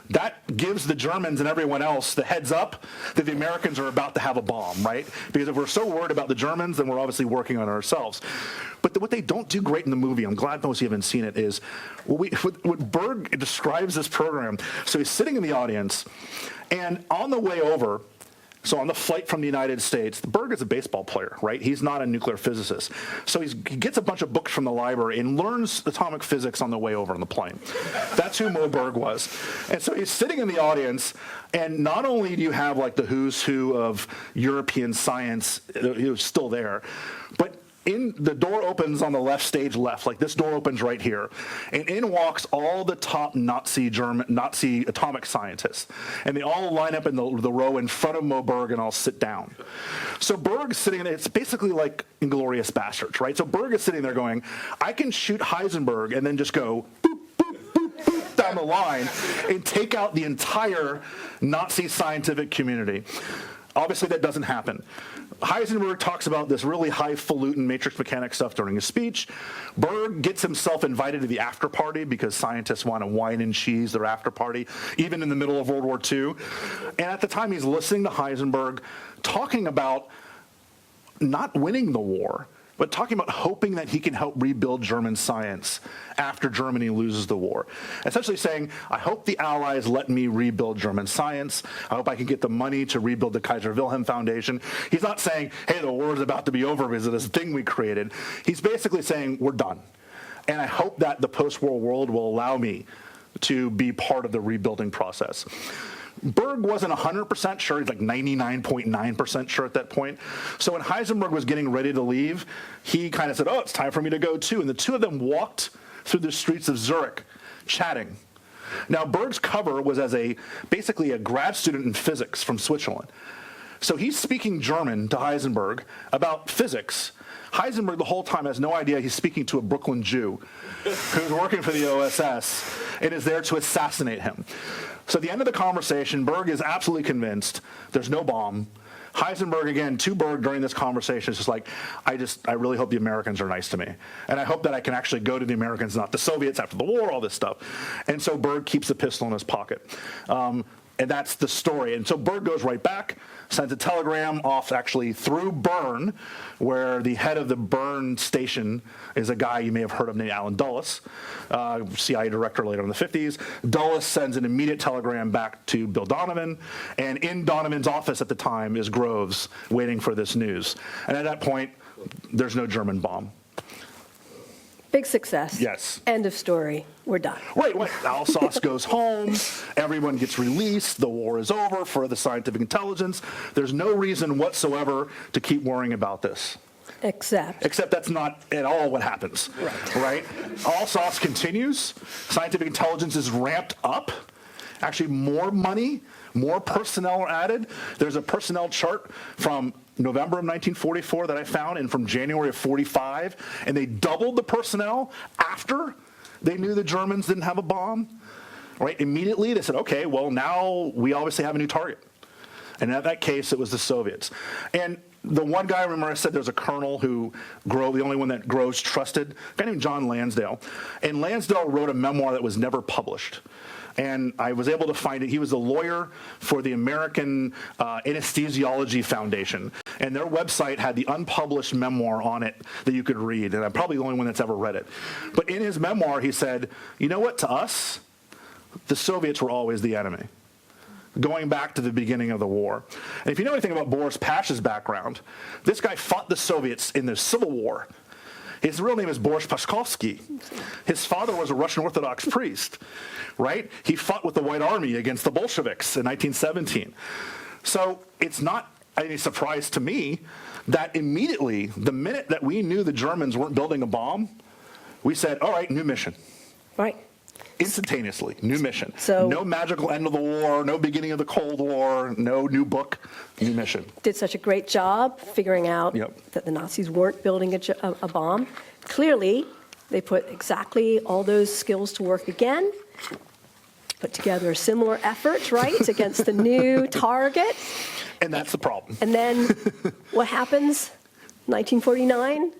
that gives the Germans and everyone else the heads up that the Americans are about to have a bomb, right? Because if we're so worried about the Germans, then we're obviously working on ourselves. But what they don't do great in the movie, I'm glad most of you haven't seen it, is what Berg describes this program. So he's sitting in the audience, and on the way over, so on the flight from the United States, Berg is a baseball player, right? He's not a nuclear physicist. So he gets a bunch of books from the library and learns atomic physics on the way over on the plane. That's who Mo Berg was. And so he's sitting in the audience, and not only do you have like the who's who of European science who's still there, but the door opens on the left, stage left, like this door opens right here, and in walks all the top Nazi atomic scientists, and they all line up in the row in front of Mo Berg and all sit down. So Berg's sitting there, it's basically like Inglourious Basterds, right? So Berg is sitting there going, I can shoot Heisenberg and then just go boop, boop, boop, boop down the line and take out the entire Nazi scientific community. Obviously, that doesn't happen. Heisenberg talks about this really highfalutin matrix mechanics stuff during his speech. Berg gets himself invited to the after party because scientists want to wine and cheese their after party, even in the middle of World War II. And at the time, he's listening to Heisenberg talking about not winning the war, but talking about hoping that he can help rebuild German science after Germany loses the war. Essentially saying, I hope the Allies let me rebuild German science. I hope I can get the money to rebuild the Kaiser Wilhelm Foundation. He's not saying, hey, the war is about to be over because of this thing we created. He's basically saying, we're done. And I hope that the post-war world will allow me to be part of the rebuilding process. Berg wasn't 100% sure. He's like 99.9% sure at that point. So when Heisenberg was getting ready to leave, he kind of said, oh, it's time for me to go too. And the two of them walked through the streets of Zurich, chatting. Now, Berg's cover was as basically a grad student in physics from Switzerland. So he's speaking German to Heisenberg about physics. Heisenberg the whole time has no idea he's speaking to a Brooklyn Jew who's working for the OSS and is there to assassinate him. So at the end of the conversation, Berg is absolutely convinced there's no bomb. Heisenberg, again, to Berg during this conversation, is just like, I really hope the Americans are nice to me. And I hope that I can actually go to the Americans, not the Soviets after the war, all this stuff. And so Berg keeps the pistol in his pocket. And that's the story. And so Berg goes right back, sends a telegram off actually through Bern, where the head of the Bern station is a guy you may have heard of named Alan Dulles, CIA director later in the 50s. Dulles sends an immediate telegram back to Bill Donovan, and in Donovan's office at the time is Groves waiting for this news. And at that point, there's no German bomb.
Big success.
Yes.
End of story. We're done.
Right. Alsace goes home. Everyone gets released. The war is over for the scientific intelligence. There's no reason whatsoever to keep worrying about this.
Except
that's not at all what happens. Right? Alsace continues. Scientific intelligence is ramped up. Actually, more money, more personnel are added. There's a personnel chart from November of 1944 that I found, and from January of 45, and they doubled the personnel after they knew the Germans didn't have a bomb. Right? Immediately, they said, okay, well, now we obviously have a new target. And in that case, it was the Soviets. And the one guy, remember I said there's a colonel who the only one that Groves trusted, a guy named John Lansdale. And Lansdale wrote a memoir that was never published. And I was able to find it. He was a lawyer for the American Anesthesiology Foundation. And their website had the unpublished memoir on it that you could read. And I'm probably the only one that's ever read it. But in his memoir, he said, you know what, to us, the Soviets were always the enemy, going back to the beginning of the war. And if you know anything about Boris Pash's background, this guy fought the Soviets in the Civil War. His real name is Boris Pashkovsky. His father was a Russian Orthodox priest, right? He fought with the White Army against the Bolsheviks in 1917. So it's not any surprise to me that immediately, the minute that we knew the Germans weren't building a bomb, we said, all right, new mission.
Right.
Instantaneously, new mission.
So,
no magical end of the war, no beginning of the Cold War, no new book, new mission.
Did such a great job figuring out that the Nazis weren't building a bomb. Clearly, they put exactly all those skills to work again, put together a similar effort, right, against the new target.
And that's the problem.
And then what happens? 1949?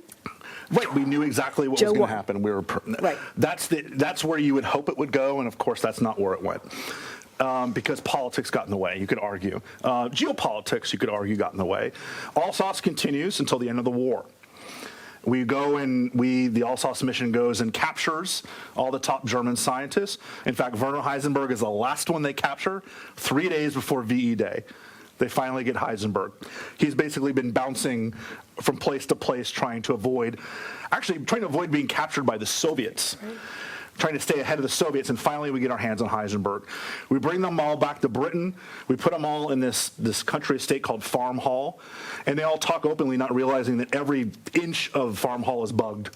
Right, we knew exactly what was going to happen.
Right.
That's where you would hope it would go, and of course that's not where it went. Because politics got in the way, you could argue. Geopolitics, you could argue, got in the way. Alsace continues until the end of the war. We go and the Alsace mission goes and captures all the top German scientists. In fact, Werner Heisenberg is the last one they capture 3 days before VE Day. They finally get Heisenberg. He's basically been bouncing from place to place trying to avoid being captured by the Soviets, trying to stay ahead of the Soviets, and finally we get our hands on Heisenberg. We bring them all back to Britain. We put them all in this country estate called Farm Hall, and they all talk openly, not realizing that every inch of Farm Hall is bugged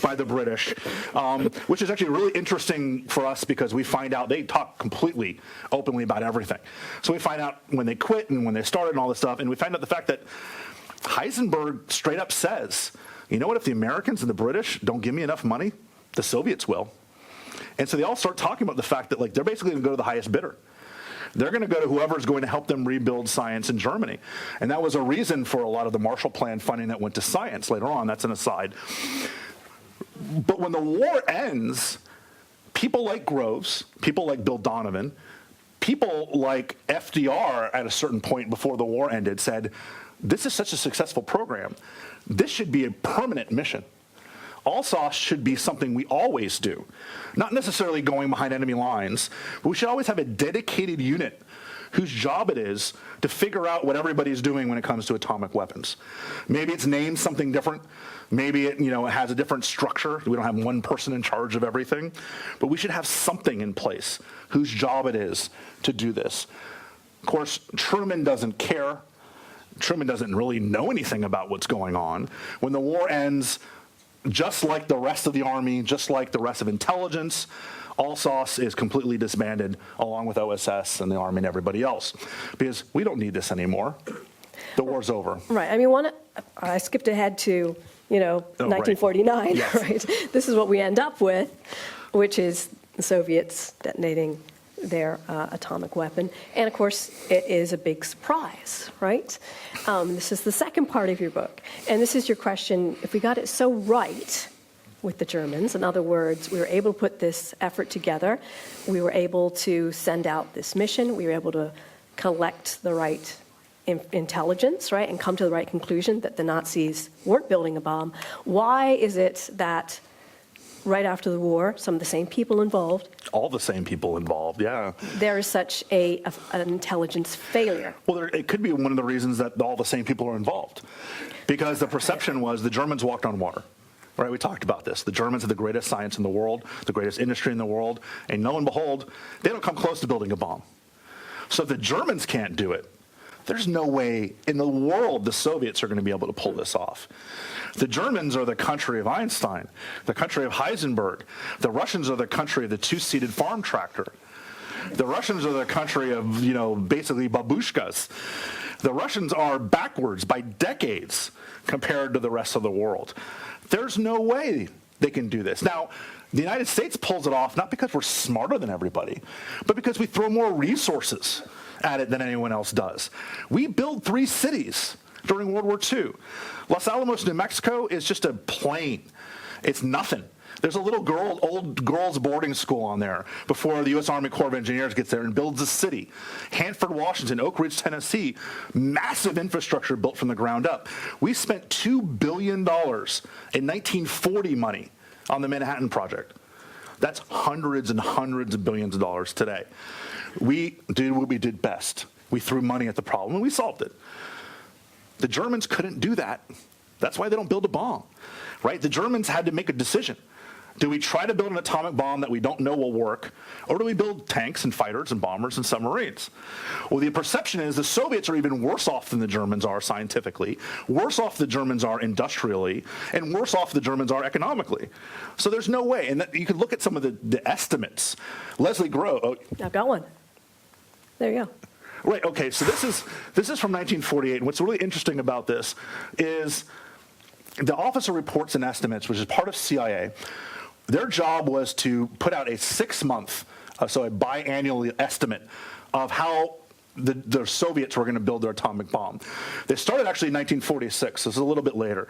by the British, which is actually really interesting for us because we find out they talk completely openly about everything. So we find out when they quit and when they started and all this stuff, and we find out the fact that Heisenberg straight up says, you know what, if the Americans and the British don't give me enough money, the Soviets will. And so they all start talking about the fact that they're basically going to go to the highest bidder. They're going to go to whoever's going to help them rebuild science in Germany. And that was a reason for a lot of the Marshall Plan funding that went to science later on. That's an aside. But when the war ends, people like Groves, people like Bill Donovan, people like FDR at a certain point before the war ended said, this is such a successful program. This should be a permanent mission. ALSOS should be something we always do. Not necessarily going behind enemy lines, but we should always have a dedicated unit whose job it is to figure out what everybody's doing when it comes to atomic weapons. Maybe it's named something different. Maybe it, it has a different structure. We don't have one person in charge of everything. But we should have something in place whose job it is to do this. Of course, Truman doesn't care. Truman doesn't really know anything about what's going on. When the war ends, just like the rest of the Army, just like the rest of intelligence, ALSOS is completely disbanded along with OSS and the Army and everybody else because we don't need this anymore. The war's over.
Right. I mean, I skipped ahead to, 1949,
right. Yes.
Right? This is what we end up with, which is the Soviets detonating their atomic weapon. And, of course, it is a big surprise, right? This is the second part of your book. And this is your question, if we got it so right with the Germans, in other words, we were able to put this effort together, we were able to send out this mission, we were able to collect the right intelligence, right, and come to the right conclusion that the Nazis weren't building a bomb. Why is it that right after the war, some of the same people involved.
All the same people involved, yeah.
There is such an intelligence failure.
Well, it could be one of the reasons that all the same people are involved. Because the perception was the Germans walked on water. Right, we talked about this. The Germans are the greatest science in the world, the greatest industry in the world, and lo and behold, they don't come close to building a bomb. So if the Germans can't do it, there's no way in the world the Soviets are going to be able to pull this off. The Germans are the country of Einstein, the country of Heisenberg. The Russians are the country of the two-seated farm tractor. The Russians are the country of, basically babushkas. The Russians are backwards by decades compared to the rest of the world. There's no way they can do this. Now, the United States pulls it off not because we're smarter than everybody, but because we throw more resources at it than anyone else does. We built 3 cities during World War II. Los Alamos, New Mexico is just a plain. It's nothing. There's a little old girls' boarding school on there before the U.S. Army Corps of Engineers gets there and builds a city. Hanford, Washington, Oak Ridge, Tennessee, massive infrastructure built from the ground up. We spent $2 billion in 1940 money on the Manhattan Project. That's hundreds and hundreds of billions of dollars today. We did what we did best. We threw money at the problem, and we solved it. The Germans couldn't do that. That's why they don't build a bomb, right? The Germans had to make a decision. Do we try to build an atomic bomb that we don't know will work, or do we build tanks and fighters and bombers and submarines? Well, the perception is the Soviets are even worse off than the Germans are scientifically, worse off the Germans are industrially, and worse off the Germans are economically. So there's no way. And you can look at some of the estimates. Leslie Groves.
I've got one. There you go.
Right, okay, so this is from 1948, and what's really interesting about this is the Office of Reports and Estimates, which is part of CIA, their job was to put out a 6-month, so a biannual estimate of how the Soviets were going to build their atomic bomb. They started actually in 1946, so this is a little bit later.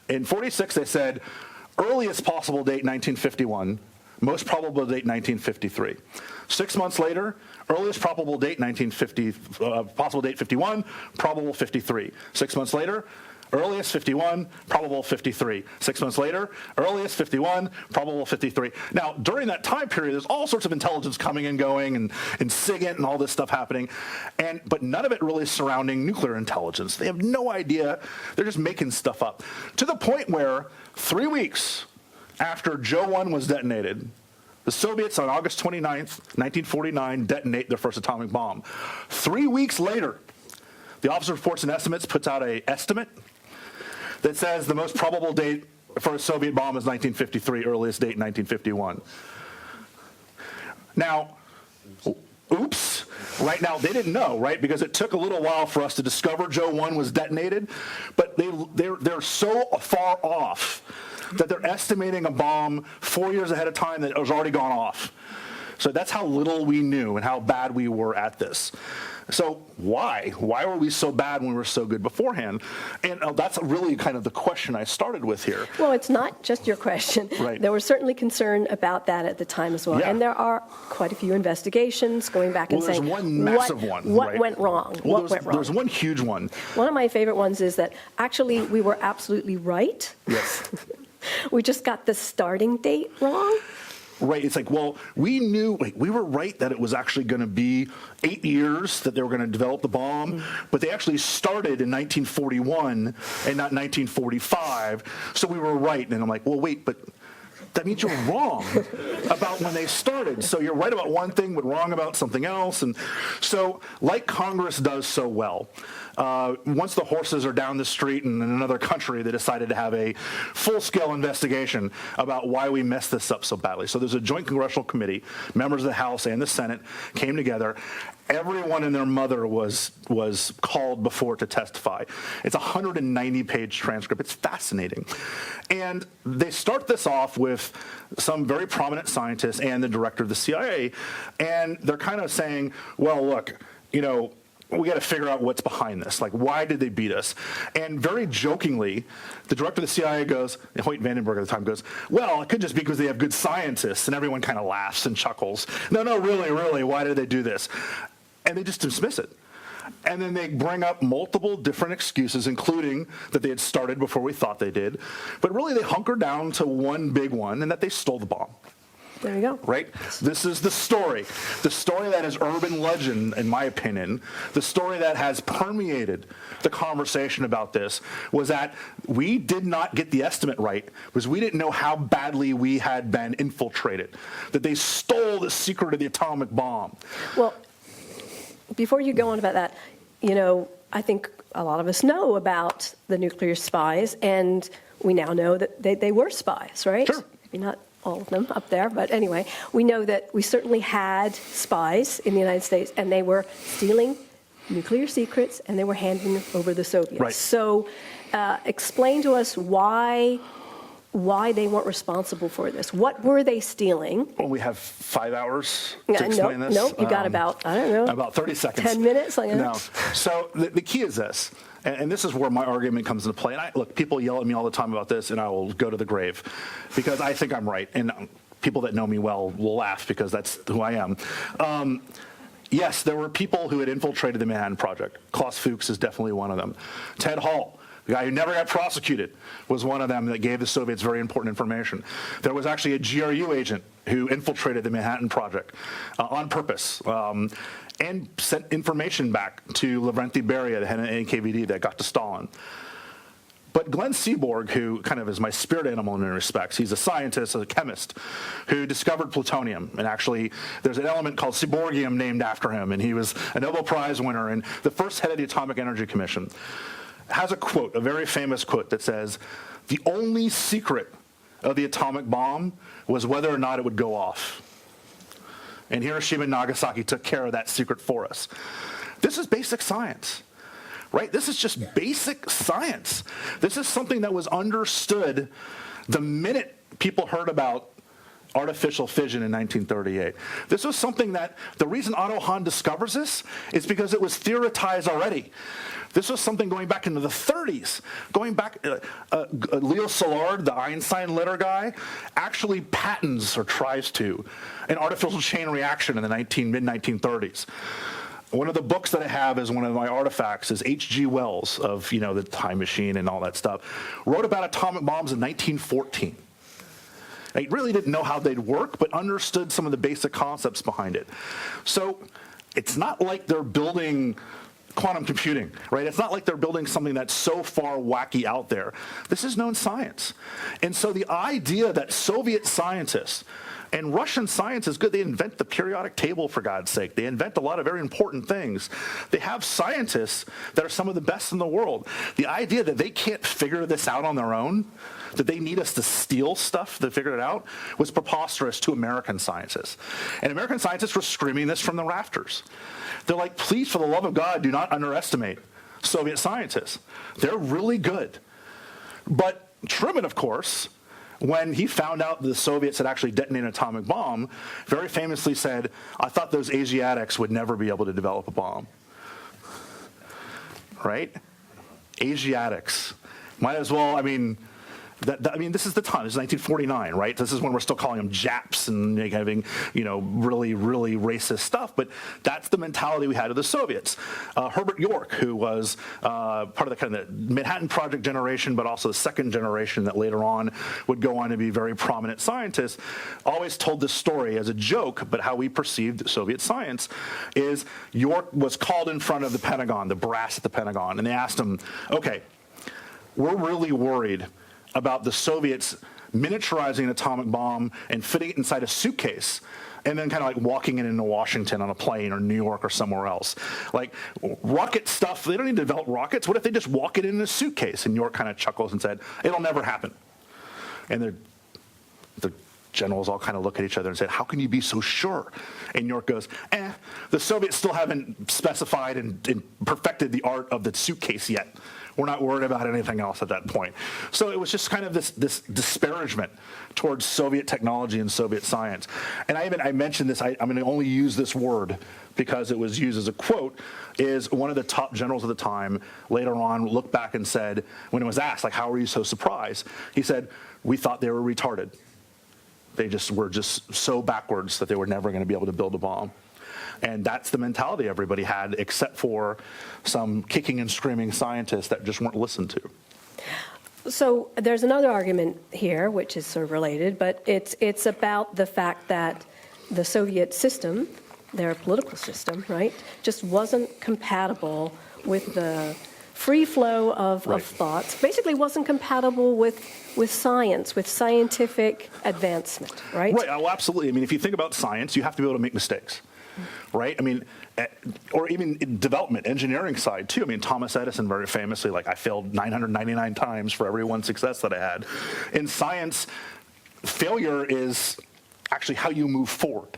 In 46, they said, earliest possible date, 1951, most probable date, 1953. 6 months later, earliest probable date, possible date, 51, probable 53. 6 months later, earliest 51, probable 53. 6 months later, earliest 51, probable 53. Now, during that time period, there's all sorts of intelligence coming and going, and SIGINT and all this stuff happening, but none of it really surrounding nuclear intelligence. They have no idea. They're just making stuff up. To the point where 3 weeks after Joe 1 was detonated, the Soviets on August 29th, 1949, detonate their first atomic bomb. 3 weeks later, the Office of Reports and Estimates puts out an estimate that says the most probable date for a Soviet bomb is 1953, earliest date 1951. Now, oops, right now they didn't know, right? Because it took a little while for us to discover Joe 1 was detonated, but they're so far off that they're estimating a bomb 4 years ahead of time that it was already gone off. So that's how little we knew and how bad we were at this. So why? Why were we so bad when we were so good beforehand? And that's really kind of the question I started with here.
Well, it's not just your question.
Right.
There was certainly concern about that at the time as well.
Yeah.
And there are quite a few investigations going back and
Well, there's
saying,
one massive one.
What
right?
went wrong?
Well,
What went wrong?
There's one huge one.
One of my favorite ones is that actually we were absolutely right.
Yes.
We just got the starting date wrong.
Right. It's like, well, we were right that it was actually going to be 8 years that they were going to develop the bomb, but they actually started in 1941 and not 1945. So we were right. And I'm like, well, wait, but that means you're wrong about when they started. So you're right about one thing, but wrong about something else. And so, like Congress does so well, once the horses are down the street in another country, they decided to have a full-scale investigation about why we messed this up so badly. So there's a joint congressional committee, members of the House and the Senate came together. Everyone and their mother was called before to testify. It's a 190-page transcript. It's fascinating. And they start this off with some very prominent scientists and the director of the CIA, and they're kind of saying, well, look, we got to figure out what's behind this. Like, why did they beat us? And very jokingly, the director of the CIA goes, Hoyt Vandenberg at the time goes, well, it could just be because they have good scientists. And everyone kind of laughs and chuckles. No, really, why did they do this? And they just dismiss it. And then they bring up multiple different excuses, including that they had started before we thought they did. But really, they hunker down to one big one, and that they stole the bomb.
There you go.
Right? This is the story. The story that is urban legend, in my opinion, the story that has permeated the conversation about this was that we did not get the estimate right because we didn't know how badly we had been infiltrated, that they stole the secret of the atomic bomb.
Well, before you go on about that, I think a lot of us know about the nuclear spies, and we now know that they were spies, right?
Sure.
Maybe not all of them up there, but anyway, we know that we certainly had spies in the United States, and they were stealing nuclear secrets, and they were handing them over the Soviets.
Right.
So explain to us why they weren't responsible for this. What were they stealing?
Well, we have 5 hours to explain this.
Nope, you got about, I don't know.
About 30 seconds.
10 minutes?
No. So the key is this, and this is where my argument comes into play. And look, people yell at me all the time about this, and I will go to the grave because I think I'm right. And people that know me well will laugh because that's who I am. Yes, there were people who had infiltrated the Manhattan Project. Klaus Fuchs is definitely one of them. Ted Hall, the guy who never got prosecuted, was one of them that gave the Soviets very important information. There was actually a GRU agent who infiltrated the Manhattan Project on purpose and sent information back to Lavrenti Beria, the head of NKVD, that got to Stalin. But Glenn Seaborg, who kind of is my spirit animal in many respects, he's a scientist, a chemist, who discovered plutonium. And actually, there's an element called Seaborgium named after him, and he was a Nobel Prize winner and the first head of the Atomic Energy Commission. Has a quote, a very famous quote that says, "The only secret of the atomic bomb was whether or not it would go off." And Hiroshima and Nagasaki took care of that secret for us. This is basic science, right? This is just basic science. This is something that was understood the minute people heard about artificial fission in 1938. This was something that the reason Otto Hahn discovers this is because it was theorized already. This was something going back into the 30s. Going back, Leo Szilard, the Einstein litter guy, actually patents or tries to an artificial chain reaction in the mid-1930s. One of the books that I have as one of my artifacts is H.G. Wells of, the Time Machine and all that stuff. Wrote about atomic bombs in 1914. They really didn't know how they'd work, but understood some of the basic concepts behind it. So it's not like they're building quantum computing, right? It's not like they're building something that's so far wacky out there. This is known science. And so the idea that Soviet scientists and Russian science is good. They invent the periodic table, for God's sake. They invent a lot of very important things. They have scientists that are some of the best in the world. The idea that they can't figure this out on their own, that they need us to steal stuff to figure it out, was preposterous to American scientists. And American scientists were screaming this from the rafters. They're like, please, for the love of God, do not underestimate Soviet scientists. They're really good. But Truman, of course, when he found out the Soviets had actually detonated an atomic bomb, very famously said, "I thought those Asiatics would never be able to develop a bomb." Right? Asiatics. Might as well, I mean, this is the time. This is 1949, right? This is when we're still calling them Japs and having, really, really racist stuff. But that's the mentality we had of the Soviets. Herbert York, who was part of the kind of the Manhattan Project generation, but also the second generation that later on would go on to be very prominent scientists, always told this story as a joke, but how we perceived Soviet science is York was called in front of the Pentagon, the brass at the Pentagon, and they asked him, okay, we're really worried about the Soviets miniaturizing an atomic bomb and fitting it inside a suitcase and then kind of like walking it into Washington on a plane or New York or somewhere else. Like rocket stuff, they don't need to develop rockets. What if they just walk it in a suitcase? And York kind of chuckles and said, it'll never happen. And the generals all kind of look at each other and said, how can you be so sure? And York goes, the Soviets still haven't specified and perfected the art of the suitcase yet. We're not worried about anything else at that point. So it was just kind of this disparagement towards Soviet technology and Soviet science. And I mentioned this, I'm going to only use this word because it was used as a quote, is one of the top generals of the time later on looked back and said, when it was asked, like, how were you so surprised? He said, we thought they were retarded. They just were just so backwards that they were never going to be able to build a bomb. And that's the mentality everybody had, except for some kicking and screaming scientists that just weren't listened to.
So there's another argument here, which is sort of related, but it's about the fact that the Soviet system, their political system, right, just wasn't compatible with the free flow of thoughts, basically wasn't compatible with science, with scientific advancement, right?
Right, well, absolutely. I mean, if you think about science, you have to be able to make mistakes. Right? I mean, or even in development, engineering side too. I mean, Thomas Edison very famously, like, I failed 999 times for every one success that I had. In science, failure is actually how you move forward.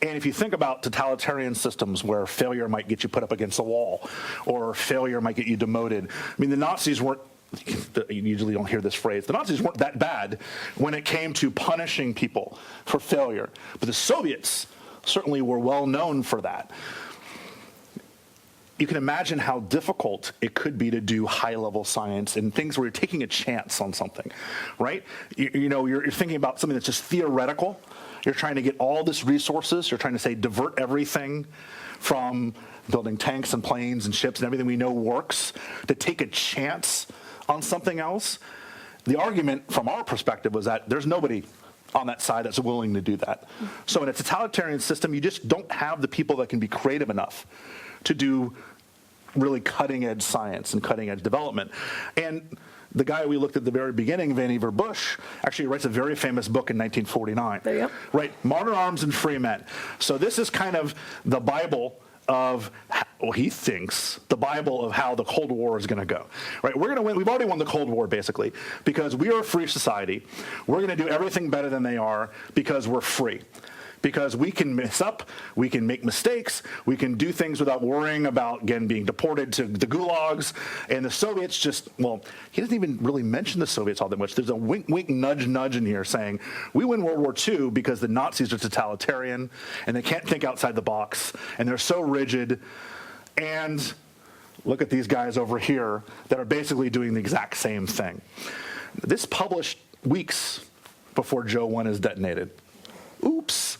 And if you think about totalitarian systems where failure might get you put up against a wall or failure might get you demoted, I mean, the Nazis weren't, you usually don't hear this phrase, the Nazis weren't that bad when it came to punishing people for failure. But the Soviets certainly were well known for that. You can imagine how difficult it could be to do high-level science and things where you're taking a chance on something, right? You're thinking about something that's just theoretical. You're trying to get all this resources. You're trying to say divert everything from building tanks and planes and ships and everything we know works to take a chance on something else. The argument from our perspective was that there's nobody on that side that's willing to do that. So in a totalitarian system, you just don't have the people that can be creative enough to do really cutting-edge science and cutting-edge development. And the guy we looked at the very beginning, Vannevar Busch, actually writes a very famous book in 1949.
There you go.
Right, Modern Arms and Free Men. So this is kind of the Bible of, well, he thinks, the Bible of how the Cold War is going to go. Right? We're going to win. We've already won the Cold War, basically, because we are a free society. We're going to do everything better than they are because we're free. Because we can mess up, we can make mistakes, we can do things without worrying about, again, being deported to the gulags. And the Soviets just, well, he doesn't even really mention the Soviets all that much. There's a wink, wink, nudge, nudge in here saying, we win World War II because the Nazis are totalitarian, and they can't think outside the box, and they're so rigid. And look at these guys over here that are basically doing the exact same thing. This published weeks before Joe 1 is detonated. Oops.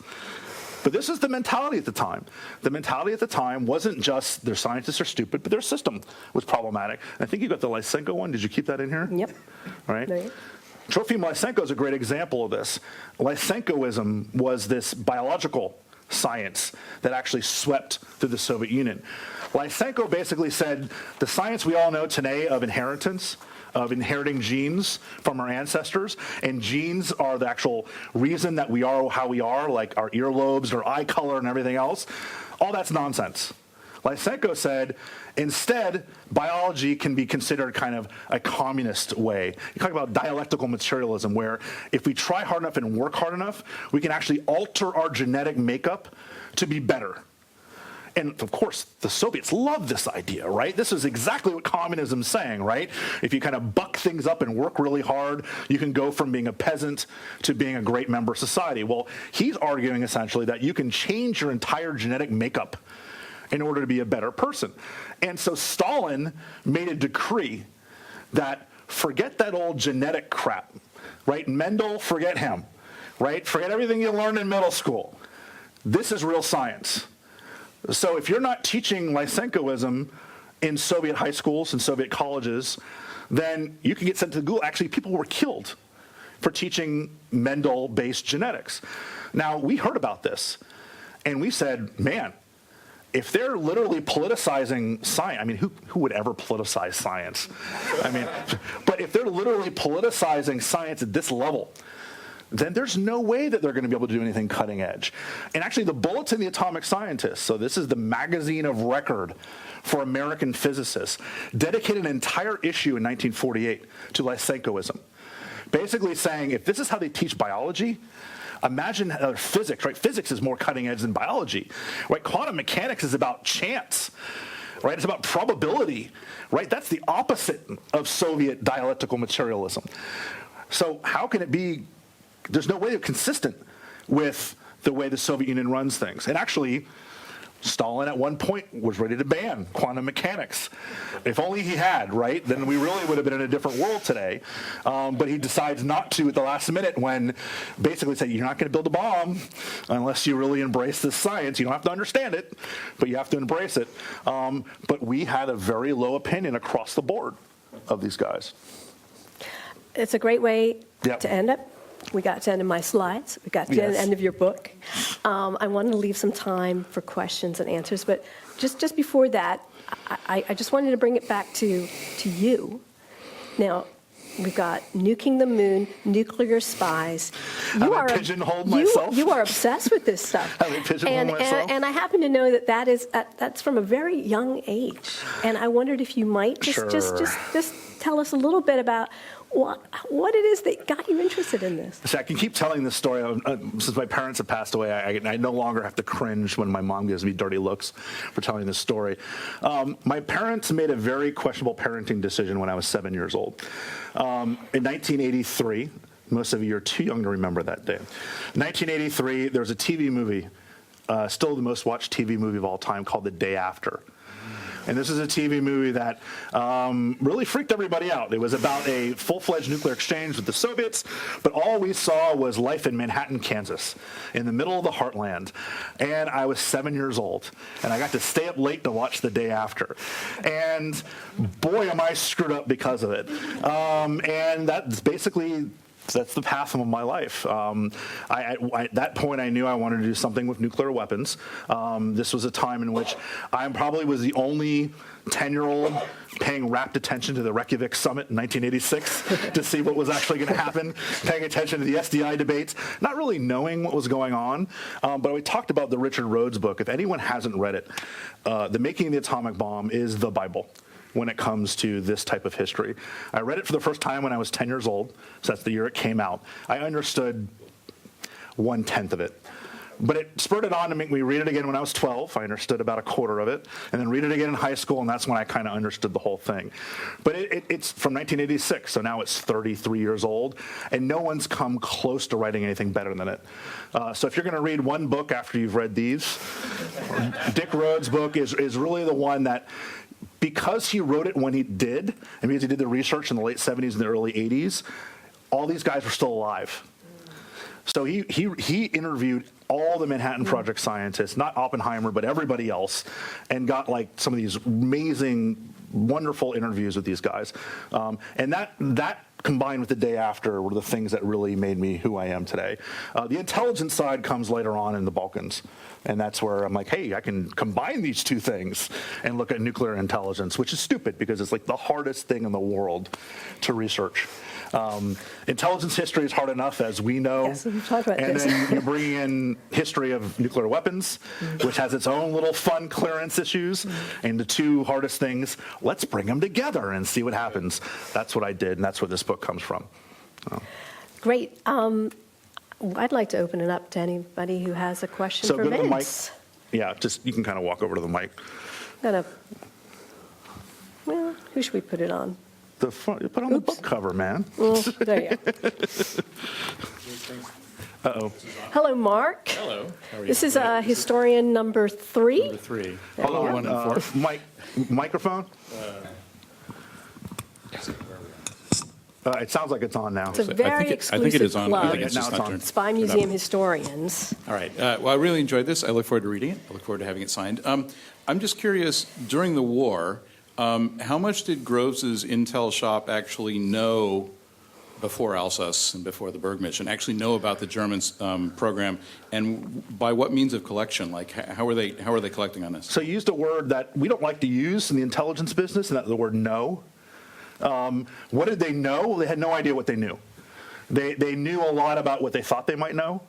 But this is the mentality at the time. The mentality at the time wasn't just their scientists are stupid, but their system was problematic. I think you got the Lysenko one. Did you keep that in here?
Yep.
All right.
Right.
Trofim Lysenko is a great example of this. Lysenkoism was this biological science that actually swept through the Soviet Union. Lysenko basically said the science we all know today of inheritance, of inheriting genes from our ancestors, and genes are the actual reason that we are how we are, like our earlobes, our eye color, and everything else. All that's nonsense. Lysenko said, instead, biology can be considered kind of a communist way. You talk about dialectical materialism, where if we try hard enough and work hard enough, we can actually alter our genetic makeup to be better. And of course, the Soviets loved this idea, right? This is exactly what communism's saying, right? If you kind of buck things up and work really hard, you can go from being a peasant to being a great member of society. Well, he's arguing essentially that you can change your entire genetic makeup in order to be a better person. And so Stalin made a decree that forget that old genetic crap, right? Mendel, forget him, right? Forget everything you learned in middle school. This is real science. So if you're not teaching Lysenkoism in Soviet high schools and Soviet colleges, then you can get sent to the Gulag. Actually, people were killed for teaching Mendel-based genetics. Now, we heard about this, and we said, man, if they're literally politicizing science, I mean, who would ever politicize science? I mean, but if they're literally politicizing science at this level, then there's no way that they're going to be able to do anything cutting edge. And actually, the Bulletin of the Atomic Scientists, so this is the magazine of record for American physicists, dedicated an entire issue in 1948 to Lysenkoism, basically saying, if this is how they teach biology, imagine physics, right? Physics is more cutting edge than biology, right? Quantum mechanics is about chance, right? It's about probability, right? That's the opposite of Soviet dialectical materialism. So how can it be? There's no way they're consistent with the way the Soviet Union runs things. And actually, Stalin at one point was ready to ban quantum mechanics. If only he had, right? Then we really would have been in a different world today. But he decides not to at the last minute when basically said, you're not going to build a bomb unless you really embrace this science. You don't have to understand it, but you have to embrace it. But we had a very low opinion across the board of these guys.
It's a great way
Yep.
to end it. We got to the end of my slides. We got to the end of your book. I wanted to leave some time for questions and answers, but just before that, I just wanted to bring it back to you. Now, we've got Nuking the Moon, Nuclear Spies.
I pigeonholed myself.
You are obsessed with this stuff.
I pigeonholed myself.
And I happen to know that's from a very young age. And I wondered if you might just tell us a little bit about what it is that got you interested in this.
So I can keep telling this story. Since my parents have passed away, I no longer have to cringe when my mom gives me dirty looks for telling this story. My parents made a very questionable parenting decision when I was 7 years old. In 1983, most of you are too young to remember that day. 1983, there was a TV movie, still the most watched TV movie of all time, called The Day After. And this is a TV movie that really freaked everybody out. It was about a full-fledged nuclear exchange with the Soviets, but all we saw was life in Manhattan, Kansas, in the middle of the heartland. And I was 7 years old, and I got to stay up late to watch The Day After. And boy, am I screwed up because of it. And that's basically... that's the path of my life. At that point, I knew I wanted to do something with nuclear weapons. This was a time in which I probably was the only 10-year-old paying rapt attention to the Reykjavik summit in 1986 to see what was actually going to happen, paying attention to the SDI debates, not really knowing what was going on. But we talked about the Richard Rhodes book. If anyone hasn't read it, The Making of the Atomic Bomb is the Bible when it comes to this type of history. I read it for the first time when I was 10 years old, so that's the year it came out. I understood 1/10 of it. But it spurred it on to make me read it again when I was 12. I understood about a quarter of it. And then read it again in high school, and that's when I kind of understood the whole thing. But it's from 1986, so now it's 33 years old, and no one's come close to writing anything better than it. So if you're going to read one book after you've read these, Dick Rhodes' book is really the one that, because he wrote it when he did, and because he did the research in the late 70s and the early 80s, all these guys were still alive. So he interviewed all the Manhattan Project scientists, not Oppenheimer, but everybody else, and got like some of these amazing, wonderful interviews with these guys. And that combined with The Day After were the things that really made me who I am today. The intelligence side comes later on in the Balkans. And that's where I'm like, hey, I can combine these two things and look at nuclear intelligence, which is stupid because it's like the hardest thing in the world to research. Intelligence history is hard enough, as we know.
Yes, we've talked about
and
this.
then you bring in history of nuclear weapons, which has its own little fun clearance issues. And the two hardest things, let's bring them together and see what happens. That's what I did, and that's where this book comes from.
Great. I'd like to open it up to anybody who has a question for
go to the mic.
Vince.
Yeah, just, you can kind of walk over to the mic.
Well, who should we put it on?
The front, put on the book cover, man.
Well, there you go.
Uh-oh.
Hello, Mark.
Hello. How are you?
This is historian number 3.
Number 3.
There
Hold
we
on,
go.
1 and 4.
microphone? It sounds like it's on now.
It's a very
I think it
exclusive
is on. I
club.
think it's
Now
just
it's
not
on.
turned.
Spy Museum historians.
All right. Well, I really enjoyed this. I look forward to reading it. I look forward to having it signed. I'm just curious, during the war, how much did Groves's intel shop actually know before Alsace and before the Berg mission, actually know about the German program, and by what means of collection? Like, how are they collecting on this?
So you used a word that we don't like to use in the intelligence business, and that's the word know. What did they know? Well, they had no idea what they knew. They knew a lot about what they thought they might know.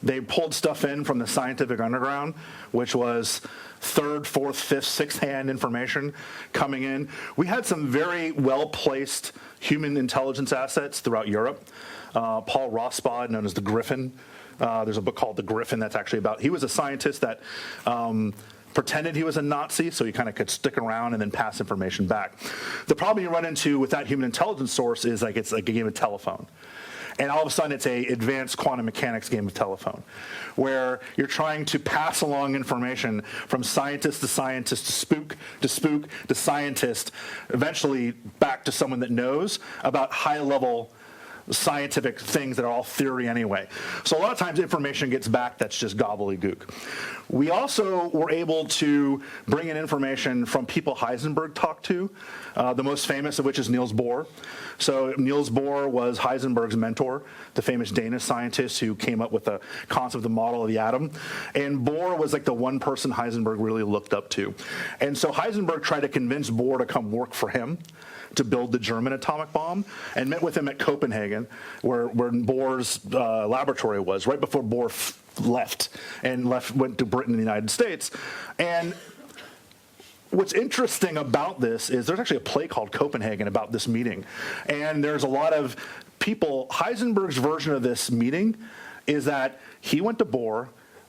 They pulled stuff in from the scientific underground, which was third, fourth, fifth, sixth-hand information coming in. We had some very well-placed human intelligence assets throughout Europe. Paul Rothschild, known as the Griffin. There's a book called The Griffin that's actually about, he was a scientist that pretended he was a Nazi, so he kind of could stick around and then pass information back. The problem you run into with that human intelligence source is like it's like a game of telephone. And all of a sudden, it's a advanced quantum mechanics game of telephone, where you're trying to pass along information from scientist to scientist to spook to scientist, eventually back to someone that knows about high-level scientific things that are all theory anyway. So a lot of times information gets back that's just gobbledygook. We also were able to bring in information from people Heisenberg talked to, the most famous of which is Niels Bohr. So Niels Bohr was Heisenberg's mentor, the famous Danish scientist who came up with the concept of the model of the atom. And Bohr was like the one person Heisenberg really looked up to. And so Heisenberg tried to convince Bohr to come work for him to build the German atomic bomb, and met with him at Copenhagen, where Bohr's laboratory was, right before Bohr went to Britain and the United States. And what's interesting about this is there's actually a play called Copenhagen about this meeting. And there's a lot of people, Heisenberg's version of this meeting is that he went to Bohr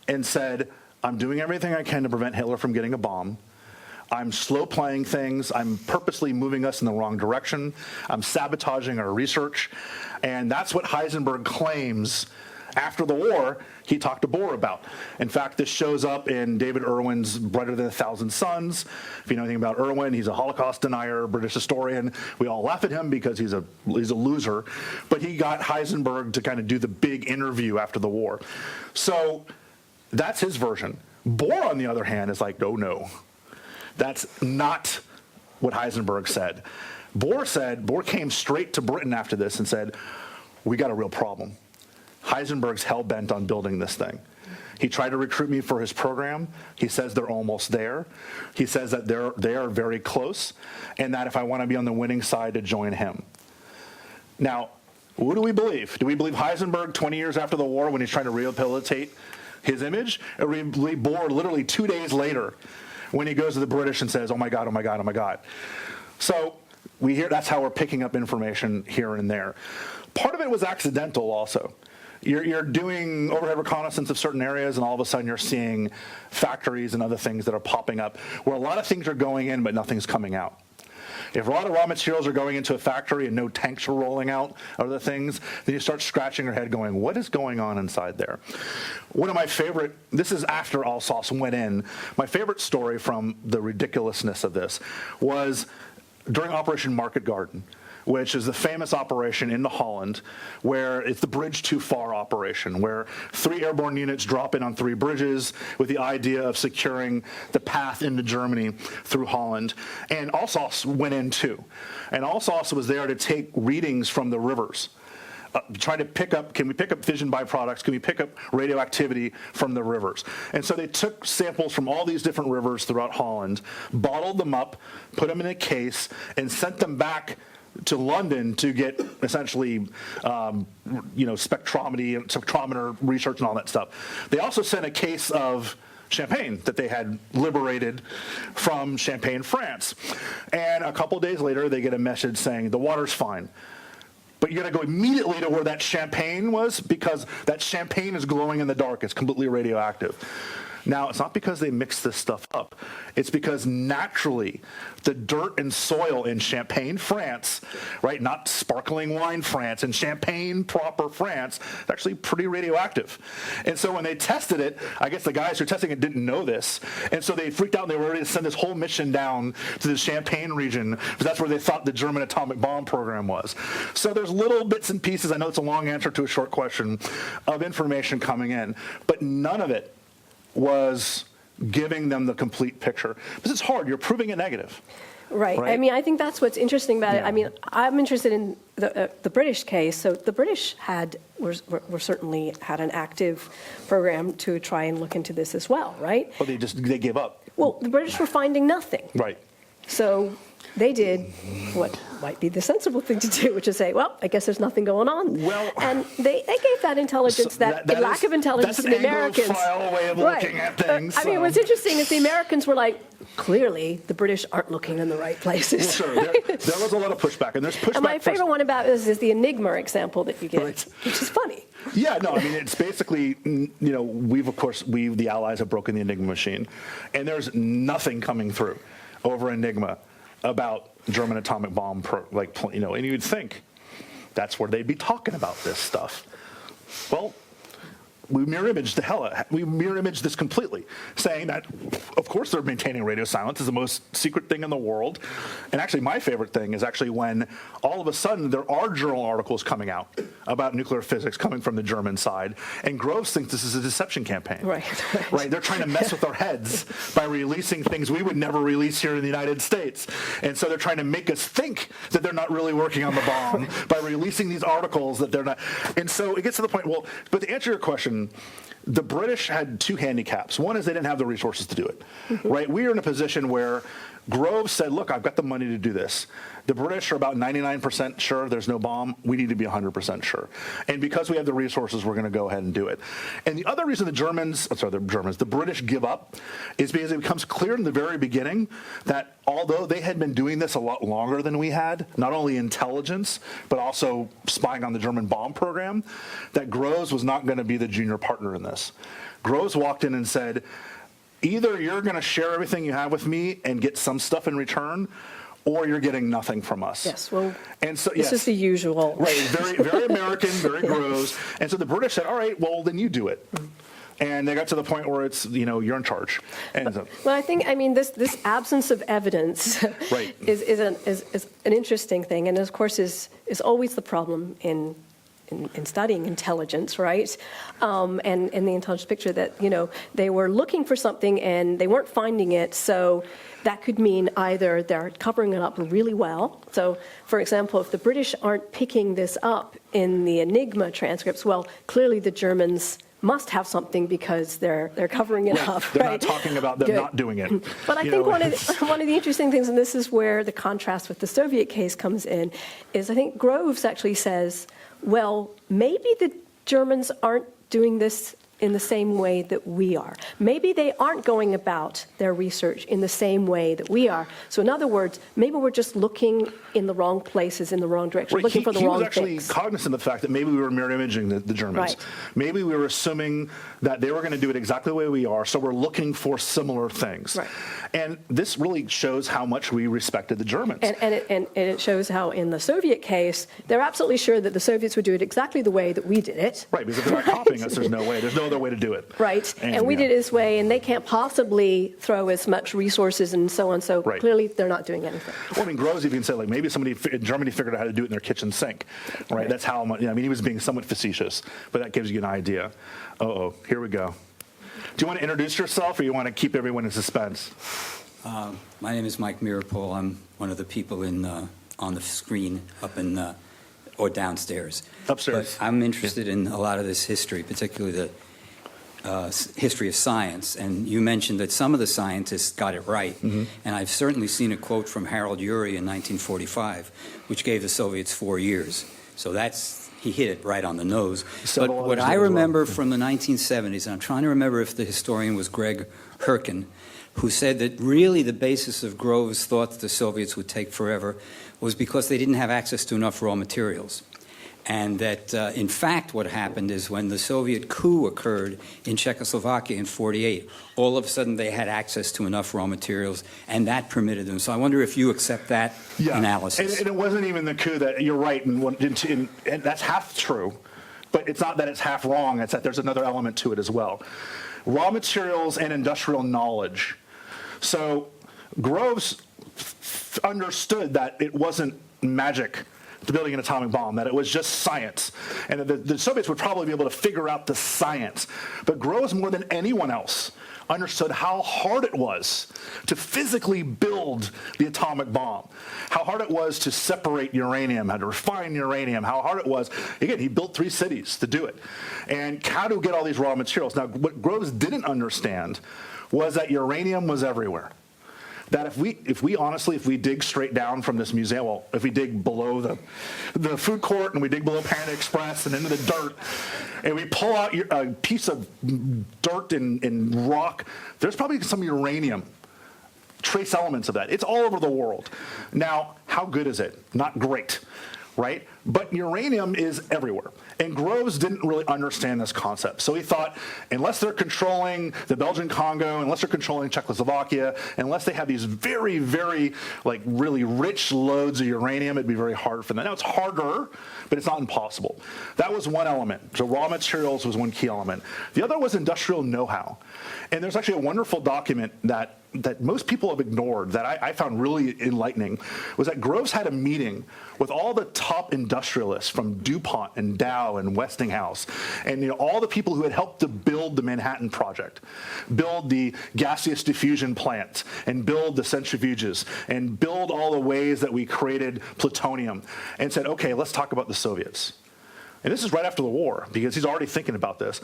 and said, I'm doing everything I can to prevent Hitler from getting a bomb. I'm slow playing things. I'm purposely moving us in the wrong direction. I'm sabotaging our research. And that's what Heisenberg claims after the war he talked to Bohr about. In fact, this shows up in David Irwin's Brighter Than a Thousand Suns. If you know anything about Irwin, he's a Holocaust denier, British historian. We all laugh at him because he's a loser. But he got Heisenberg to kind of do the big interview after the war. So that's his version. Bohr, on the other hand, is like, no. That's not what Heisenberg said. Bohr came straight to Britain after this and said, we got a real problem. Heisenberg's hell-bent on building this thing. He tried to recruit me for his program. He says they're almost there. He says that they are very close, and that if I want to be on the winning side, to join him. Now, who do we believe? Do we believe Heisenberg 20 years after the war when he's trying to rehabilitate his image? Or do we believe Bohr literally 2 days later when he goes to the British and says, oh my God, oh my God, oh my God. So we hear that's how we're picking up information here and there. Part of it was accidental also. You're doing overhead reconnaissance of certain areas, and all of a sudden you're seeing factories and other things that are popping up where a lot of things are going in but nothing's coming out. If a lot of raw materials are going into a factory and no tanks are rolling out other things, then you start scratching your head going, what is going on inside there? One of my favorite, this is after Alsace went in, my favorite story from the ridiculousness of this was during Operation Market Garden, which is the famous operation into Holland, where it's the bridge too far operation, where 3 airborne units drop in on 3 bridges with the idea of securing the path into Germany through Holland. And Alsace went in too. And Alsace was there to take readings from the rivers. Trying to pick up, can we pick up fission byproducts? Can we pick up radioactivity from the rivers? And so they took samples from all these different rivers throughout Holland, bottled them up, put them in a case, and sent them back to London to get essentially, spectrometer research and all that stuff. They also sent a case of champagne that they had liberated from Champagne, France. And a couple days later, they get a message saying, the water's fine. But you got to go immediately to where that champagne was, because that champagne is glowing in the dark. It's completely radioactive. Now, it's not because they mixed this stuff up. It's because naturally, the dirt and soil in Champagne, France, right, not sparkling wine France, in Champagne proper France, it's actually pretty radioactive. And so when they tested it, I guess the guys who are testing it didn't know this. And so they freaked out and they were ready to send this whole mission down to the Champagne region, because that's where they thought the German atomic bomb program was. So there's little bits and pieces, I know it's a long answer to a short question, of information coming in, but none of it was giving them the complete picture. Because it's hard, you're proving a negative.
Right.
Right?
I mean, I think that's what's interesting about it.
Yeah.
I mean, I'm interested in the British case. So the British were certainly had an active program to try and look into this as well, right?
But they gave up.
Well, the British were finding nothing.
Right.
So they did what might be the sensible thing to do, which is say, well, I guess there's nothing going on.
Well,
and they gave that intelligence,
that
lack of intelligence to the Americans.
That's an Anglophile way of looking at things.
I mean, what's interesting is the Americans were like, clearly, the British aren't looking in the right places.
Well, sure. There was a lot of pushback, and there's pushback.
And my favorite one about this is the Enigma example that you give,
Right.
which is funny.
Yeah, no, I mean, it's basically, we, the Allies, have broken the Enigma machine, and there's nothing coming through over Enigma about German atomic bomb, and you'd think that's where they'd be talking about this stuff. Well, we mirror image this completely, saying that, of course, they're maintaining radio silence. It's the most secret thing in the world. And actually, my favorite thing is actually when all of a sudden there are journal articles coming out about nuclear physics coming from the German side, and Groves thinks this is a deception campaign. Right. They're trying to mess with our heads by releasing things we would never release here in the United States. And so they're trying to make us think that they're not really working on the bomb by releasing these articles that they're not. And so it gets to the point, well, but to answer your question, the British had two handicaps. One is they didn't have the resources to do it, right? We are in a position where Groves said, look, I've got the money to do this. The British are about 99% sure there's no bomb. We need to be 100% sure. And because we have the resources, we're going to go ahead and do it. And the other reason the British give up is because it becomes clear in the very beginning that although they had been doing this a lot longer than we had, not only intelligence, but also spying on the German bomb program, that Groves was not going to be the junior partner in this. Groves walked in and said, either you're going to share everything you have with me and get some stuff in return, or you're getting nothing from us.
Yes, well,
and so,
this is the usual.
Right, very, very American, very Groves. And so the British said, all right, well, then you do it. And they got to the point where it's, you're in charge. And
well, I think, this absence of evidence
right.
is an interesting thing, and of course is always the problem in studying intelligence, right? And the intelligence picture that, they were looking for something and they weren't finding it, so that could mean either they're covering it up really well. So, for example, if the British aren't picking this up in the Enigma transcripts, well, clearly the Germans must have something because they're covering it up.
They're
right?
not talking about them not doing it.
But I think one of the interesting things, and this is where the contrast with the Soviet case comes in, is I think Groves actually says, well, maybe the Germans aren't doing this in the same way that we are. Maybe they aren't going about their research in the same way that we are. So in other words, maybe we're just looking in the wrong places, in the wrong direction,
right.
looking for the wrong things.
He was actually cognizant of the fact that maybe we were mirror imaging the Germans.
Right.
Maybe we were assuming that they were going to do it exactly the way we are, so we're looking for similar things.
Right.
And this really shows how much we respected the Germans.
And it shows how in the Soviet case, they're absolutely sure that the Soviets would do it exactly the way that we did it.
Right, because if they're not copying us, there's no way. There's no other way to do it.
Right, and we did it this way, and they can't possibly throw as much resources and so on, so
right.
Clearly they're not doing anything.
Well, Groves even said, maybe somebody in Germany figured out how to do it in their kitchen sink, right? That's how much, he was being somewhat facetious, but that gives you an idea. Here we go. Do you want to introduce yourself, or you want to keep everyone in suspense?
My name is Mike Mirapol. I'm one of the people on the screen up in, or downstairs.
Upstairs.
But I'm interested in a lot of this history, particularly the history of science. And you mentioned that some of the scientists got it right. Mm-hmm. And I've certainly seen a quote from Harold Urey in 1945, which gave the Soviets 4 years. So he hit it right on the nose. But what I remember from the 1970s, and I'm trying to remember if the historian was Greg Herkin, who said that really the basis of Groves' thought that the Soviets would take forever was because they didn't have access to enough raw materials. and that, in fact, what happened is when the Soviet coup occurred in Czechoslovakia in 1948, all of a sudden they had access to enough raw materials, and that permitted them. So I wonder if you accept that analysis.
And it wasn't even the coup that, you're right, and that's half true, but it's not that it's half wrong, it's that there's another element to it as well. Raw materials and industrial knowledge. So Groves understood that it wasn't magic to building an atomic bomb, that it was just science, and that the Soviets would probably be able to figure out the science. But Groves, more than anyone else, understood how hard it was to physically build the atomic bomb, how hard it was to separate uranium, how to refine uranium, how hard it was. Again, he built 3 cities to do it. And how to get all these raw materials. Now, what Groves didn't understand was that uranium was everywhere. That if we dig straight down from this museum, well, if we dig below the food court and we dig below Panda Express and into the dirt, and we pull out a piece of dirt and rock, there's probably some uranium, trace elements of that. It's all over the world. Now, how good is it? Not great, right? But uranium is everywhere. And Groves didn't really understand this concept. So he thought, unless they're controlling the Belgian Congo, unless they're controlling Czechoslovakia, unless they have these very, very, really rich loads of uranium, it'd be very hard for them. Now, it's harder, but it's not impossible. That was one element. So raw materials was one key element. The other was industrial know-how. And there's actually a wonderful document that most people have ignored that I found really enlightening, was that Groves had a meeting with all the top industrialists from DuPont and Dow and Westinghouse, and all the people who had helped to build the Manhattan Project, build the gaseous diffusion plant, and build the centrifuges, and build all the ways that we created plutonium, and said, okay, let's talk about the Soviets. And this is right after the war, because he's already thinking about this.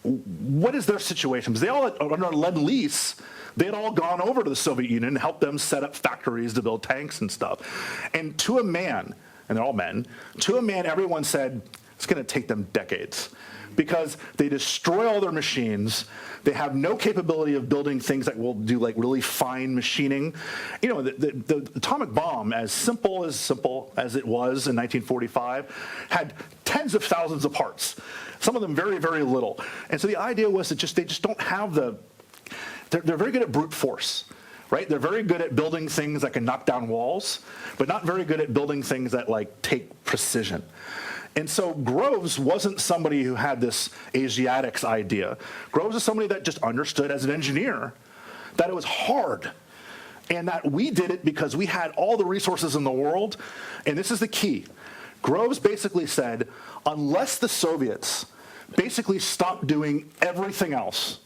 What is their situation? Because they all, under Lend-Lease, they had all gone over to the Soviet Union and helped them set up factories to build tanks and stuff. And to a man, and they're all men, to a man, everyone said, it's going to take them decades. Because they destroy all their machines. They have no capability of building things that will do really fine machining. The atomic bomb, as simple as it was in 1945, had tens of thousands of parts. Some of them very, very little. And so the idea was that they just don't have they're very good at brute force, right? They're very good at building things that can knock down walls, but not very good at building things that take precision. And so Groves wasn't somebody who had this Asiatics idea. Groves is somebody that just understood as an engineer that it was hard, and that we did it because we had all the resources in the world. And this is the key. Groves basically said, unless the Soviets basically stop doing everything else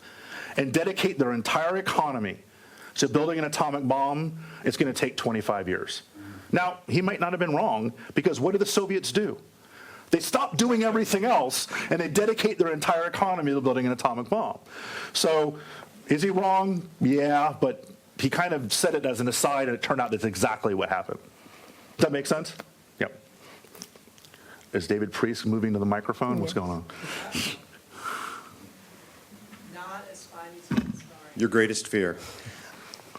and dedicate their entire economy to building an atomic bomb, it's going to take 25 years. Now, he might not have been wrong, because what do the Soviets do? They stop doing everything else, and they dedicate their entire economy to building an atomic bomb. So, is he wrong? Yeah, but he kind of said it as an aside, and it turned out that's exactly what happened. Does that make sense? Yep. Is David Priest moving to the microphone? What's going on?
Not as fun as you sorry.
Your greatest fear.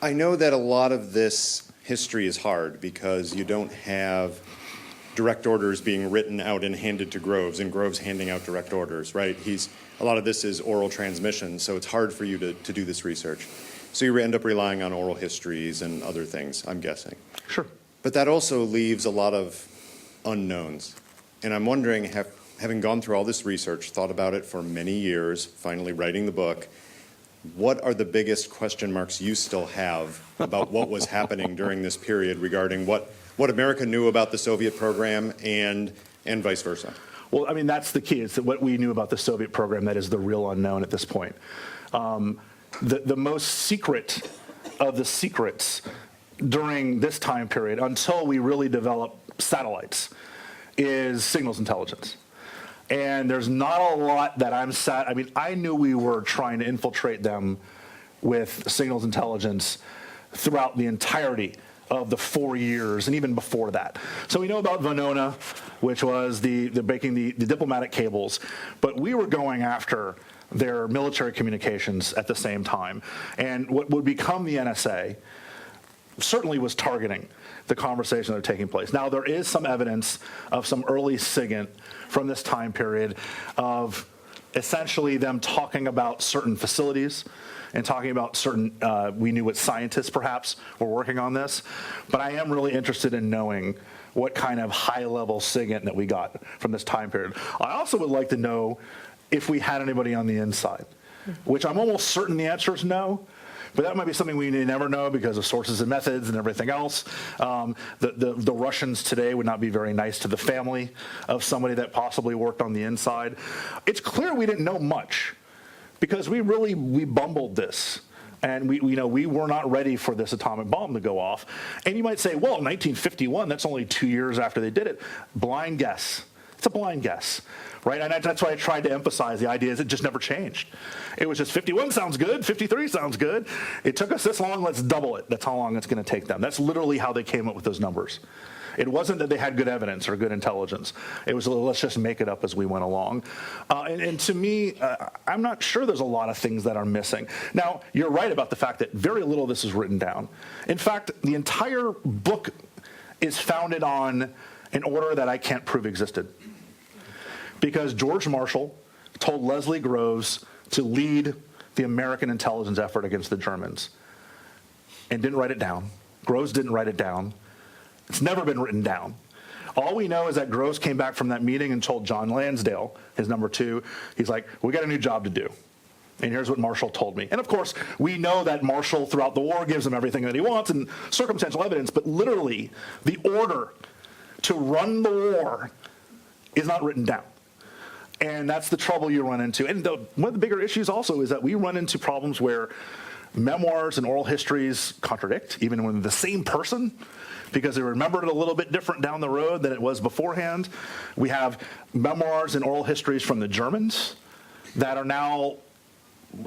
I know that a lot of this history is hard because you don't have direct orders being written out and handed to Groves, and Groves handing out direct orders, right? A lot of this is oral transmission, so it's hard for you to do this research. So you end up relying on oral histories and other things, I'm guessing.
Sure.
But that also leaves a lot of unknowns. And I'm wondering, having gone through all this research, thought about it for many years, finally writing the book, what are the biggest question marks you still have about what was happening during this period regarding what America knew about the Soviet program and vice versa?
Well, I mean, that's the key. It's what we knew about the Soviet program that is the real unknown at this point. The most secret of the secrets during this time period, until we really developed satellites, is signals intelligence. And there's not a lot that I knew we were trying to infiltrate them with signals intelligence throughout the entirety of the 4 years, and even before that. So we know about Venona, which was the breaking the diplomatic cables, but we were going after their military communications at the same time. And what would become the NSA certainly was targeting the conversations that are taking place. Now, there is some evidence of some early SIGINT from this time period of essentially them talking about certain facilities and talking about certain, we knew what scientists perhaps were working on this, but I am really interested in knowing what kind of high-level SIGINT that we got from this time period. I also would like to know if we had anybody on the inside, which I'm almost certain the answer is no. But that might be something we may never know because of sources and methods and everything else. The Russians today would not be very nice to the family of somebody that possibly worked on the inside. It's clear we didn't know much because we bumbled this. And we were not ready for this atomic bomb to go off. And you might say, well, 1951, that's only 2 years after they did it. Blind guess. It's a blind guess, right? And that's why I tried to emphasize the idea is it just never changed. It was just 51 sounds good, 53 sounds good. It took us this long, let's double it. That's how long it's going to take them. That's literally how they came up with those numbers. It wasn't that they had good evidence or good intelligence. It was, let's just make it up as we went along. And to me, I'm not sure there's a lot of things that are missing. Now, you're right about the fact that very little of this is written down. In fact, the entire book is founded on an order that I can't prove existed. Because George Marshall told Leslie Groves to lead the American intelligence effort against the Germans and didn't write it down. Groves didn't write it down. It's never been written down. All we know is that Groves came back from that meeting and told John Lansdale, his number 2, he's like, we got a new job to do. And here's what Marshall told me. And of course, we know that Marshall throughout the war gives him everything that he wants and circumstantial evidence, but literally the order to run the war is not written down. And that's the trouble you run into. And one of the bigger issues also is that we run into problems where memoirs and oral histories contradict, even when the same person, because they remembered it a little bit different down the road than it was beforehand. We have memoirs and oral histories from the Germans that are now,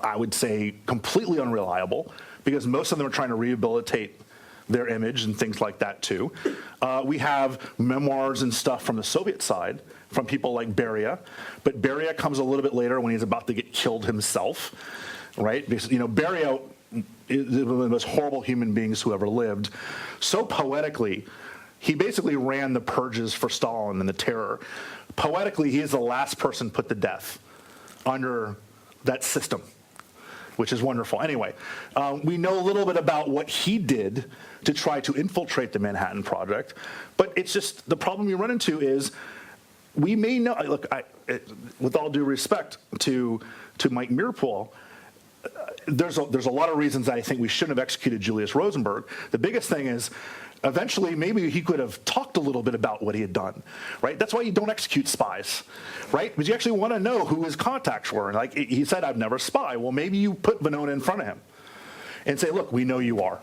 I would say, completely unreliable, because most of them are trying to rehabilitate their image and things like that too. We have memoirs and stuff from the Soviet side, from people like Beria, but Beria comes a little bit later when he's about to get killed himself, right? Because, Beria is one of the most horrible human beings who ever lived. So poetically, he basically ran the purges for Stalin and the terror. Poetically, he is the last person put to death under that system, which is wonderful. Anyway, we know a little bit about what he did to try to infiltrate the Manhattan Project, but it's just the problem you run into is we may know, look, with all due respect to Mike Meerpool, there's a lot of reasons that I think we shouldn't have executed Julius Rosenberg. The biggest thing is eventually maybe he could have talked a little bit about what he had done, right? That's why you don't execute spies, right? Because you actually want to know who his contacts were. Like he said, I've never spy. Well, maybe you put Venona in front of him and say, look, we know you are.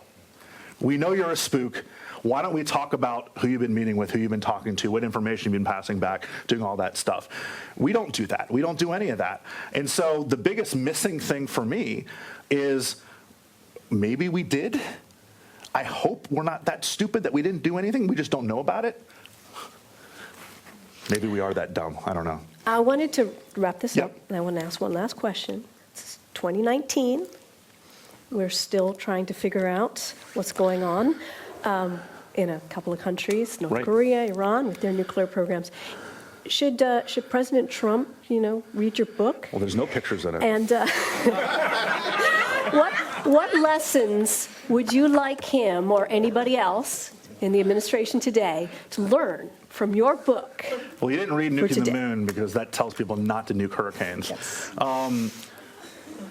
We know you're a spook. Why don't we talk about who you've been meeting with, who you've been talking to, what information you've been passing back, doing all that stuff. We don't do that. We don't do any of that. And so the biggest missing thing for me is maybe we did. I hope we're not that stupid that we didn't do anything. We just don't know about it. Maybe we are that dumb. I don't know.
I wanted to wrap this
Yep.
up, and I want to ask one last question. It's 2019. We're still trying to figure out what's going on in a couple of countries, North
Right.
Korea, Iran, with their nuclear programs. Should President Trump, read your book?
Well, there's no pictures in it.
And what lessons would you like him or anybody else in the administration today to learn from your book?
Well, you didn't read
for
Nuking the
today?
Moon because that tells people not to nuke hurricanes.
Yes.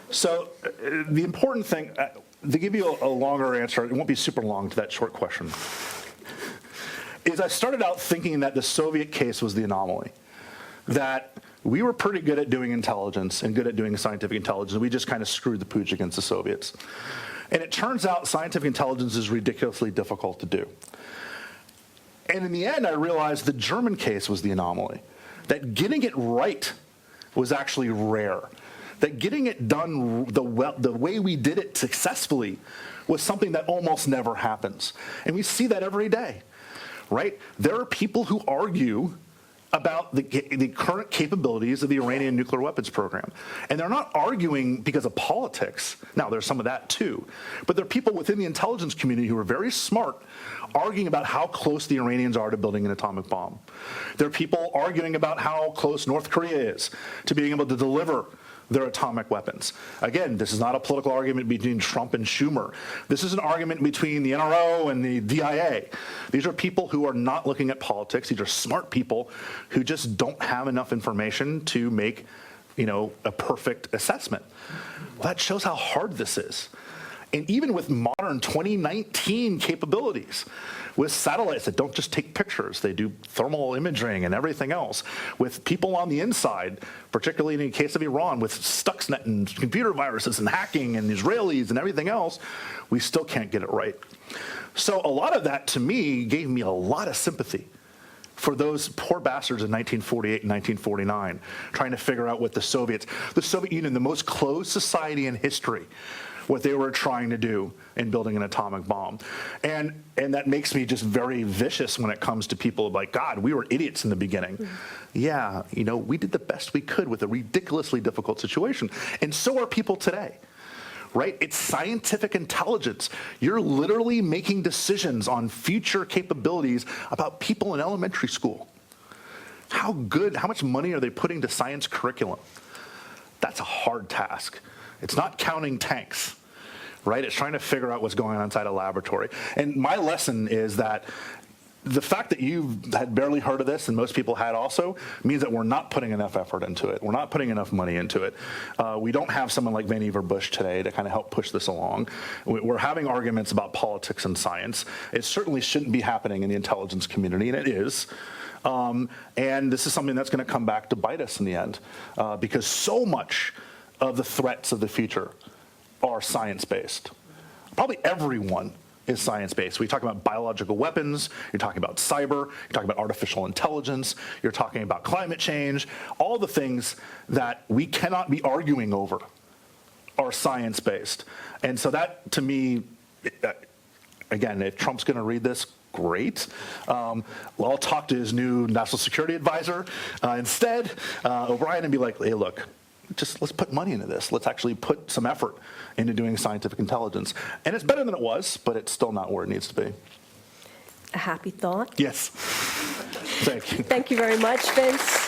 So the important thing, to give you a longer answer, it won't be super long to that short question, is I started out thinking that the Soviet case was the anomaly, that we were pretty good at doing intelligence and good at doing scientific intelligence. We just kind of screwed the pooch against the Soviets. And it turns out scientific intelligence is ridiculously difficult to do. And in the end, I realized the German case was the anomaly, that getting it right was actually rare, that getting it done the way we did it successfully was something that almost never happens. And we see that every day, right? There are people who argue about the current capabilities of the Iranian nuclear weapons program. And they're not arguing because of politics. Now, there's some of that too. But there are people within the intelligence community who are very smart arguing about how close the Iranians are to building an atomic bomb. There are people arguing about how close North Korea is to being able to deliver their atomic weapons. Again, this is not a political argument between Trump and Schumer. This is an argument between the NRO and the DIA. These are people who are not looking at politics. These are smart people who just don't have enough information to make, a perfect assessment. Well, that shows how hard this is. And even with modern 2019 capabilities, with satellites that don't just take pictures, they do thermal imaging and everything else, with people on the inside, particularly in the case of Iran, with Stuxnet and computer viruses and hacking and Israelis and everything else, we still can't get it right. So a lot of that, to me, gave me a lot of sympathy for those poor bastards in 1948 and 1949, trying to figure out what the Soviet Union, the most closed society in history, what they were trying to do in building an atomic bomb. And that makes me just very vicious when it comes to people like, God, we were idiots in the beginning. Yeah, we did the best we could with a ridiculously difficult situation. And so are people today, right? It's scientific intelligence. You're literally making decisions on future capabilities about people in elementary school. How much money are they putting to science curriculum? That's a hard task. It's not counting tanks, right? It's trying to figure out what's going on inside a laboratory. And my lesson is that the fact that you had barely heard of this, and most people had also, means that we're not putting enough effort into it. We're not putting enough money into it. We don't have someone like Vannevar Bush today to kind of help push this along. We're having arguments about politics and science. It certainly shouldn't be happening in the intelligence community, and it is. And this is something that's going to come back to bite us in the end, because so much of the threats of the future are science-based. Probably everyone is science-based. We talk about biological weapons, you're talking about cyber, you're talking about artificial intelligence, you're talking about climate change. All the things that we cannot be arguing over are science-based. And so that, to me, again, if Trump's going to read this, great. I'll talk to his new national security advisor instead, O'Brien, and be like, hey, look, let's put money into this. Let's actually put some effort into doing scientific intelligence. And it's better than it was, but it's still not where it needs to be.
A happy thought.
Yes. Thank you.
Thank you very much, Vince.